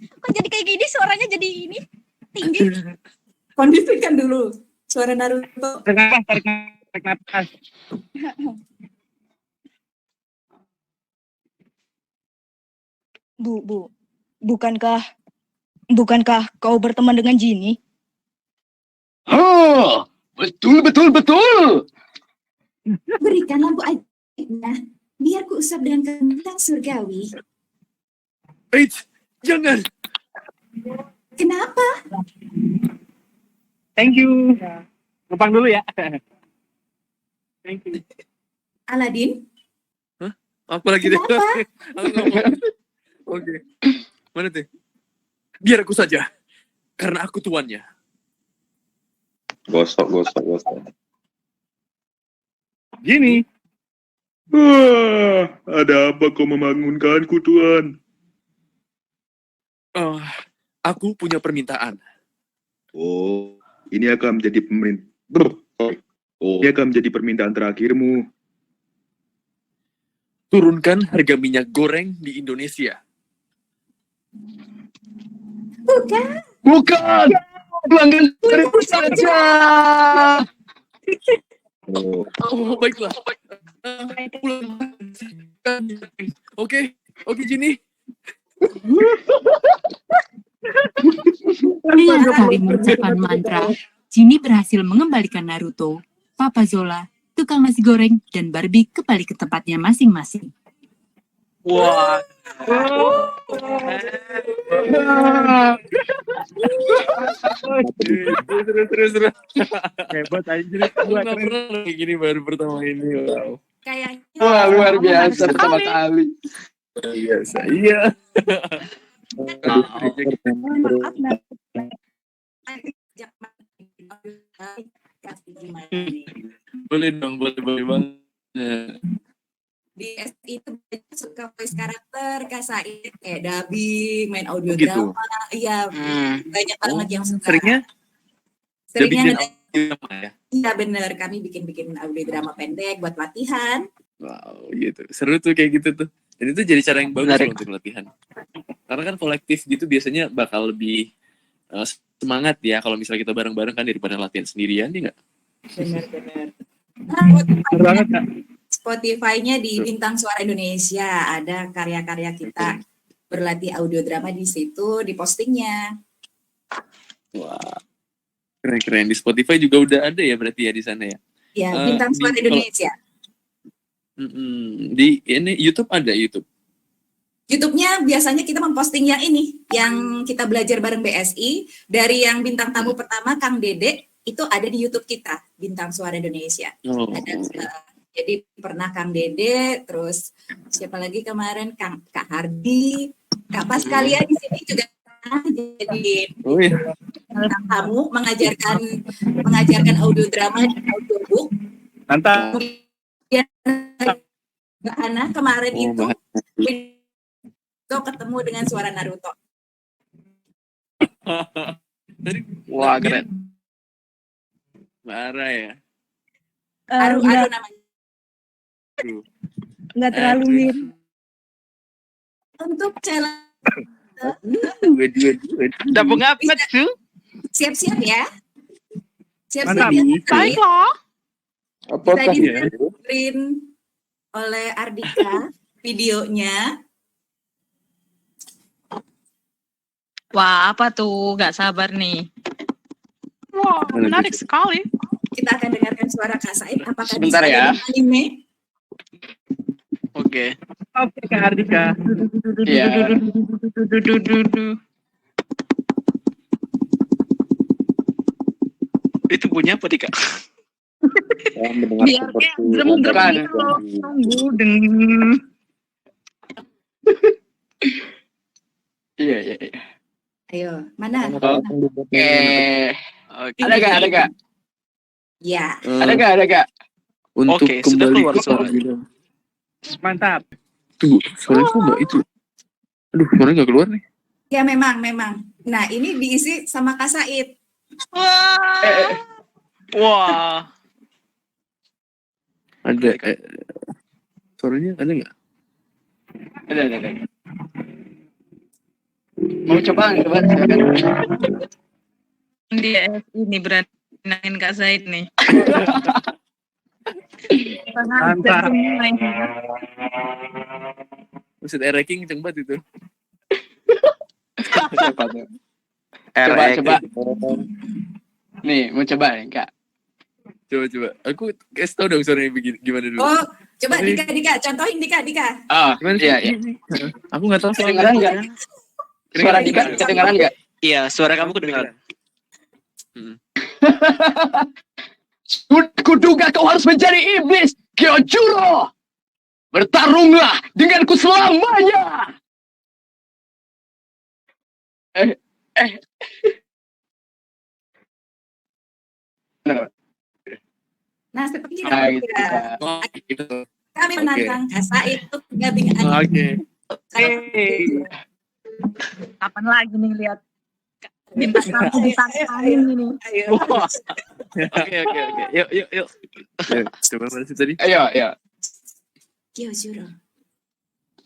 Kok jadi kayak gini suaranya jadi ini tinggi. Kondisikan dulu suara Naruto. Tarik nafas. Bu, bukankah kau berteman dengan Jinny? Oh, betul. Berikan lampu ajaibnya, biar ku usap dengan kentang surgawi. Eits, jangan. Kenapa? Thank you. Numpang dulu ya. Thank you. Aladin? Apa lagi deh? Oke. Mana tuh? Biar aku saja. Karena aku tuannya. Gosok. Gini. Ada apa kau membangunkanku, Tuan? Aku punya permintaan. Oh, ini akan menjadi permintaan terakhirmu. Turunkan harga minyak goreng di Indonesia. Bukan. Pelanggan baru saja. Oh, baiklah. Oke, Jinny. Dengan sekali mengucapkan mantra, Jinny berhasil mengembalikan Naruto, Papa Zola, tukang nasi goreng, dan Barbie kembali ke tempatnya masing-masing. Wah. Terus. Hebat anjir. Aku nggak pernah kayak gini baru pertama ini. Wow. Kayaknya. Wah, luar biasa pertama kali. Biasa, iya. Maaf, Boleh dong, boleh banget. Di SI itu banyak suka voice karakter, kasain kayak dubbing, main audio Gitu. drama. Iya, banyak banget yang suka. Seringnya Seringnya ya. iya bener, kami bikin audio drama pendek buat latihan. Wow, gitu. Seru tuh kayak gitu tuh. Dan itu jadi cara yang bagus Menarik. loh untuk latihan. Karena kan kolektif gitu biasanya bakal lebih semangat ya kalau misalnya kita bareng-bareng kan daripada latihan sendirian, ya nggak? Bener. Bener banget, Kak. Spotify-nya di Bintang Suara Indonesia ada karya-karya kita berlatih audio drama di situ, di postingnya. Wah, keren. Di Spotify juga udah ada ya berarti ya di sana ya? Ya, Bintang Suara Kalau- Indonesia. Di ini YouTube ada YouTube. YouTube-nya biasanya kita memposting yang ini, yang kita belajar bareng BSI, dari yang bintang tamu pertama Kang Dede, itu ada di YouTube kita, Bintang Suara Indonesia. Oh. Jadi pernah Kang Dede, terus siapa lagi kemarin, Kak Hardi, Kak Pas kalian di sini juga jadi bintang tamu mengajarkan audio drama dan audio book. Mantap. Kemudian Mbak Ana kemarin itu ketemu dengan suara Naruto. Wah, keren. Marah ya. Aru namanya. Nggak terlalu mirip. Untuk challenge Dabung apa tuh? siap-siap ya. Mantap. Siap-siap ya. Baiklah. Tadi di-print oleh Ardika videonya. Wah, apa tuh? Gak sabar nih. Wah, menarik sekali. Kita akan dengarkan suara Kak Said. Apakah Sebentar bisa ya. jadi anime? Oke. Oke, Kak Ardika. Iya. Itu punya apa, Dika? Biar kayak drem-drem gitu loh. Tunggu dengan. Iya. Ayo, mana? Oke. Ada gak? Ya. Ada gak? Untuk Oke, sudah kembali keluar ke suara. suara. Mantap. Tunggu, suaranya kok nggak itu? Aduh, suaranya nggak keluar nih. Ya memang. Nah, ini diisi sama Kak Said. Wah. Ada. Suaranya ada nggak? Ada. Mau coba silakan. Dia ini berani nangin Kak Said nih. Mantap. Maksud ranking kenceng banget itu. Coba. Nih, mau coba nih, Kak. Coba. Aku kasih tau dong suaranya begini, gimana dulu. Oh, coba Dika. Contohin Dika. Ah, Gimana sih? iya. Aku nggak tahu Kedengaran nggak? Suara Dika kedengaran nggak? Iya, suara kamu kedengaran. Kuduga kau harus menjadi iblis, Kyojuro. Bertarunglah denganku selamanya. Nah, seperti Gitu, itu. Kak. gitu. Kami menantang Kak Said untuk dubbing anime. Oke. Kapan lagi nih lihat bintang tamu ini. Ayo. Oke. Yuk. Coba mana sih tadi? Ayo.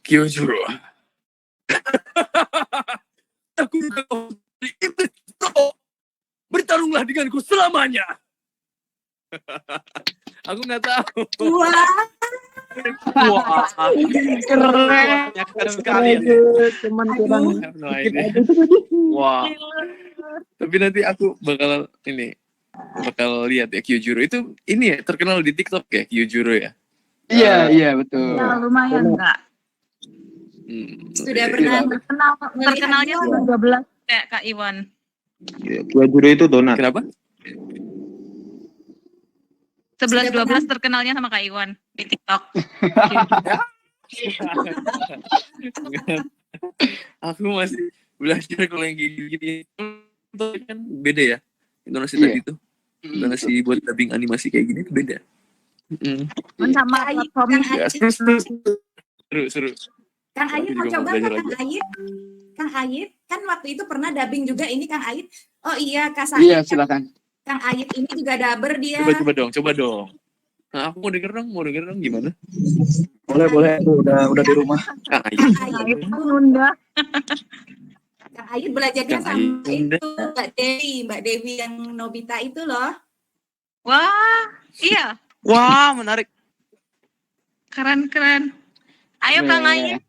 Kyojuro. Aku bertarunglah denganku selamanya. Aku nggak tahu. Wah. Keren sekali. Cuman I kurang have no idea. Wah. Tapi nanti aku bakal lihat ya Kyojuro itu ini ya terkenal di TikTok ya Kyojuro ya. Iya betul. Ya lumayan Kak. Sudah pernah Terkenalnya 12 kayak Kak Iwan. Kyojuro itu donat. Kenapa? 11-12 terkenalnya sama Kak Iwan di TikTok. Aku masih belajar kalau yang gini itu kan beda ya. Intonasi tadi itu. Intonasi buat dubbing animasi kayak gini itu beda. Sama platformnya. Ya, seru. Kang Ayit mau Aku juga coba mau nggak belajar Kang Ayit? Kan waktu itu pernah dubbing juga ini Kang Ayit. Oh iya Kak Said. Iya silakan. Kang Ayit ini juga dubber dia. Coba dong. Nah, aku mau denger dong gimana? Boleh, udah di rumah. Kang Ayit Nunda. Kang Ayit belajarnya Kang sama Ayit. itu Mbak Dewi yang Nobita itu loh. Wah, iya. Wah menarik. Keren. Ayo Kang Ayit,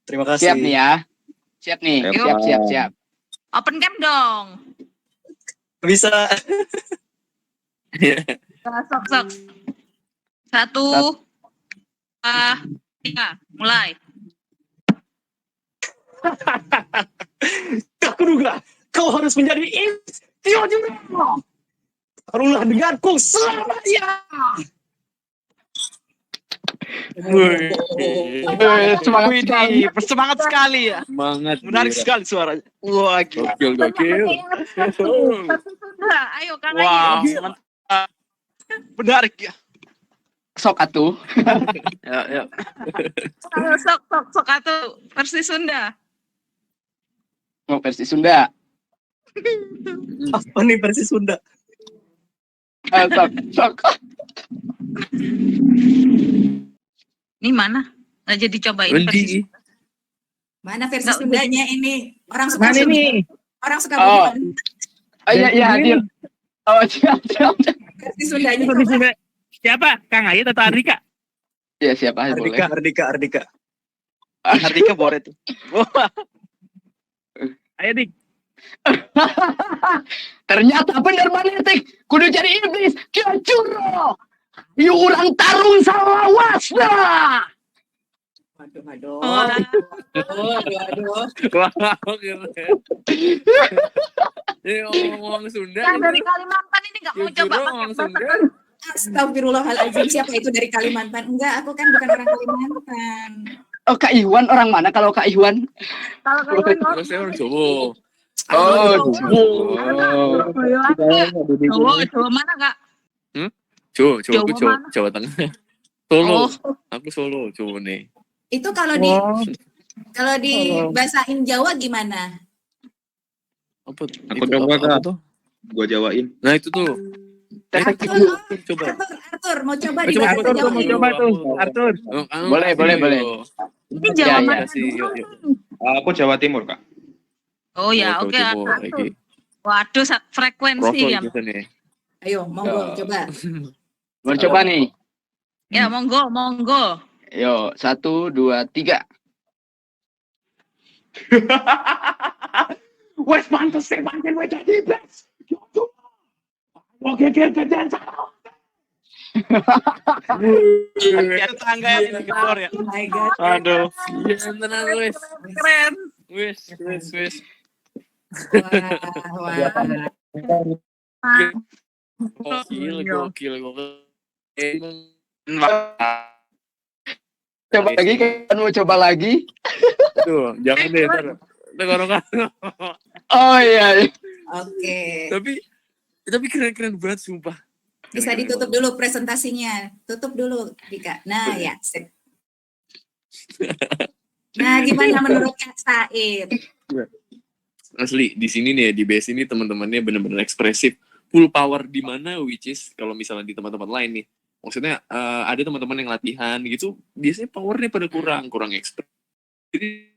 Terima kasih. Siap nih ya. Siap nih. Siap. open cam dong. Bisa. Sok. 1, 3, mulai. Tak kuduga kau harus menjadi Tio Juro. Taruhlah denganku selamanya. Semangat sekali. Bersemangat sekali ya. Semangat. Menarik sekali suaranya. Wah, gila. Gokil. Satu Sunda, ayo Kang Wah, Ayi. mantap. Menarik ya. Sok atuh. Ya. Ayo, sok atuh versi Sunda. Mau versi Sunda. Apa nih versi Sunda? Sok. Ini mana? Nggak jadi cobain versi Sunda. Mana versi Sundanya ini? Orang suka Mana nih? Orang suka Oh. bukan? Iya hadir. Oh, siap. Versi Sundanya. Versi Sunda. Siapa? Kang Ayat atau Ardika? Ya siapa boleh. Ardika. Ardika boleh tuh. Ayo Dik. Ternyata benar magnetik. Kudu jadi iblis. Kia Juro. Yuk urang tarung salawasna. Waduh. Wah, ini ngomong Sunda. Yang dari Kalimantan ini nggak mau coba pakai bahasa. Astagfirullahaladzim, siapa itu dari Kalimantan? Enggak, aku kan bukan orang Kalimantan. Oh, Kak Iwan orang mana kalau Kak Iwan? Kalau Kalimantan Saya orang Jawa. Jawa mana Kak? Jawa Jawa mana? Jawa Tengah. Solo. Oh. Aku Solo, Jawa nih. Itu kalau dibahasain Jawa gimana? Apa? Aku coba Kak. Gua jawain. Nah, itu tuh. Coba. Arthur, mau coba Coba, dibahas Jawa? Mau coba tuh, Arthur. Boleh. Ini Jawa mana? Aku Jawa Timur, Kak. Oh ya, oke. Waduh, frekuensi ya. Ayo, monggo coba. Mau coba nih. Ya, monggo. Yo, 1, 2, 3. Wes pantas sih makin wes jadi iblis. Oke, kerjaan salah. Tetangga yang digedor ya. Oh my God. Aduh. Iya, tenang wes. Keren. Wes. Wah. Gokil. Coba lagi, kan mau coba lagi? Tuh, jangan deh, tenggorokan. Oh iya. Oke. Tapi keren banget sumpah. Bisa ditutup dulu presentasinya. Tutup dulu, Dika. Nah, ya, sip. Nah, gimana menurut Kak Said? Asli, di sini nih, di BS ini teman-temannya benar-benar ekspresif. Full power di mana, which is kalau misalnya di tempat-tempat lain nih. Maksudnya ada teman-teman yang latihan gitu, biasanya powernya pada kurang ekspresif. Jadi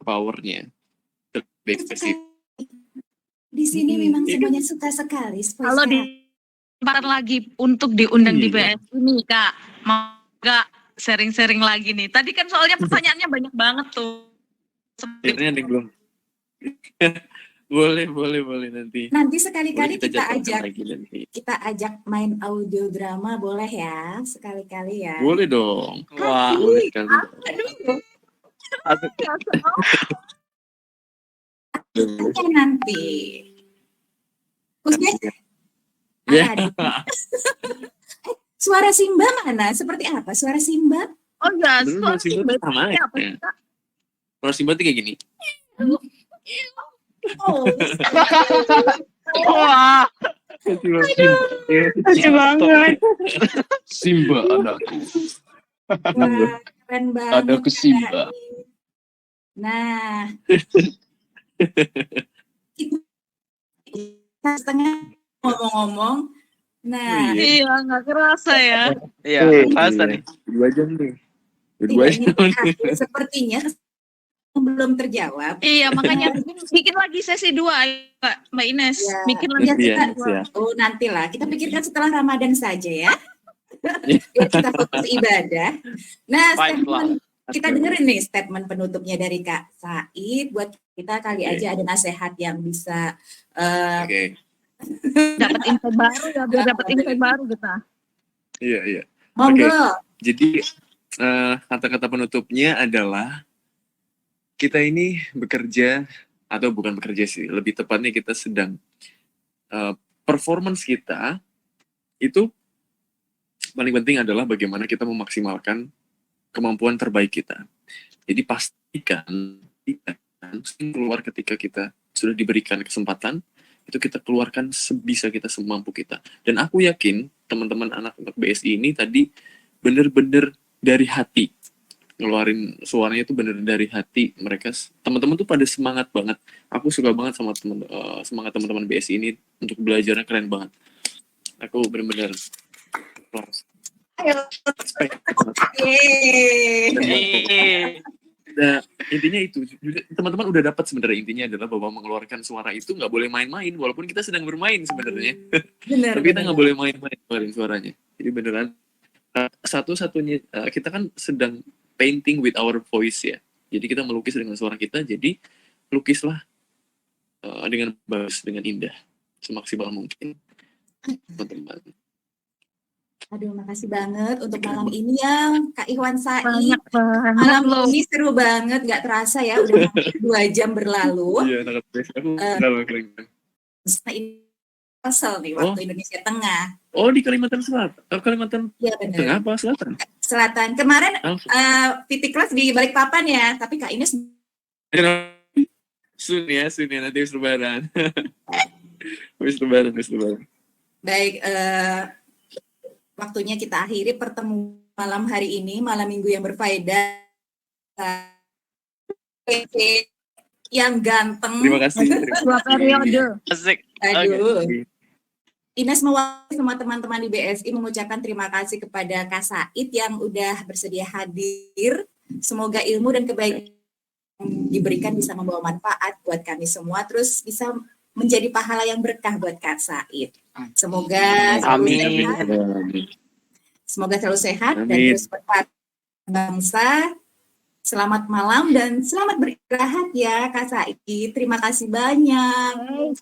powernya lebih ekspresif. Di sini memang semuanya suka sekali. Kalau di kesempatan lagi untuk diundang di BS ini Kak, mau nggak sharing-sharing lagi nih? Tadi kan soalnya pertanyaannya banyak banget tuh. Sebenarnya ada yang belum. boleh nanti. Nanti sekali-kali Boleh kita ajak main audio drama, boleh ya? Sekali-kali ya. Boleh dong. Wah, boleh sekali. Nanti. Khususnya suara Simba mana? Seperti apa suara Simba? Oh ya, suara Simba sama ya. Suara Simba tuh kayak gini. Oh. Wah. Lucu banget. Simba anakku. Wah, keren banget. Anakku Simba. Nah. Kita setengah ngomong-ngomong. Nah. Iya, nggak kerasa ya. Iya, kerasa nih. 2 jam nih. Sepertinya belum terjawab. Iya, makanya bikin lagi sesi 2, Mbak Ines. Ya, bikin lagi ya, sesi 2. Oh, nantilah. Kita pikirkan setelah Ramadan saja ya. Biar kita fokus ibadah. Nah, kita dengerin nih statement penutupnya dari Kak Said. Buat kita kali aja ada nasihat yang bisa dapat info baru ya, biar dapat info baru kita. Iya. Monggo. Jadi kata-kata penutupnya adalah kita ini bekerja, atau bukan bekerja sih, lebih tepatnya kita sedang performance kita itu paling penting adalah bagaimana kita memaksimalkan kemampuan terbaik kita. Jadi pastikan kita keluar ketika kita sudah diberikan kesempatan, itu kita keluarkan sebisa kita, semampu kita. Dan aku yakin teman-teman anak-anak BSI ini tadi bener-bener dari hati ngeluarin suaranya, itu bener dari hati. Mereka teman-teman tuh pada semangat banget. Aku suka banget sama semangat teman-teman BSI ini untuk belajarnya, keren banget. Aku bener-bener Nah, intinya itu teman-teman udah dapat sebenarnya. Intinya adalah bahwa mengeluarkan suara itu nggak boleh main-main, walaupun kita sedang bermain sebenarnya. Tapi kita nggak boleh main-main keluarin suaranya. Jadi beneran satu-satunya kita kan sedang painting with our voice ya. Jadi kita melukis dengan suara kita. Jadi lukislah dengan bagus, dengan indah, semaksimal mungkin, teman-teman. Aduh, makasih banget untuk malam ini ya, Kak Iwan Said. Banyak banget Malam loh. ini seru banget, nggak terasa ya, udah hampir 2 jam berlalu. Iya, sangat best. Aku keren. Nah, ini asal nih waktu Indonesia Tengah. Oh, di Kalimantan Selatan. Kalimantan Tengah apa Selatan? Selatan. Kemarin PT Kelas di Balikpapan ya, tapi Kak Ines Sun ya, nanti habis lebaran. Habis lebaran. Baik, waktunya kita akhiri pertemuan malam hari ini, malam minggu yang berfaedah. Yang ganteng. Terima kasih. 2 periode. Asik. Aduh. Ines mewakili semua teman-teman di BSI mengucapkan terima kasih kepada Kak Said yang udah bersedia hadir. Semoga ilmu dan kebaikan diberikan bisa membawa manfaat buat kami semua, terus bisa menjadi pahala yang berkah buat Kak Said. Semoga selalu sehat. Semoga selalu sehat dan terus berkat bangsa. Selamat malam dan selamat beristirahat ya Kak Said. Terima kasih banyak.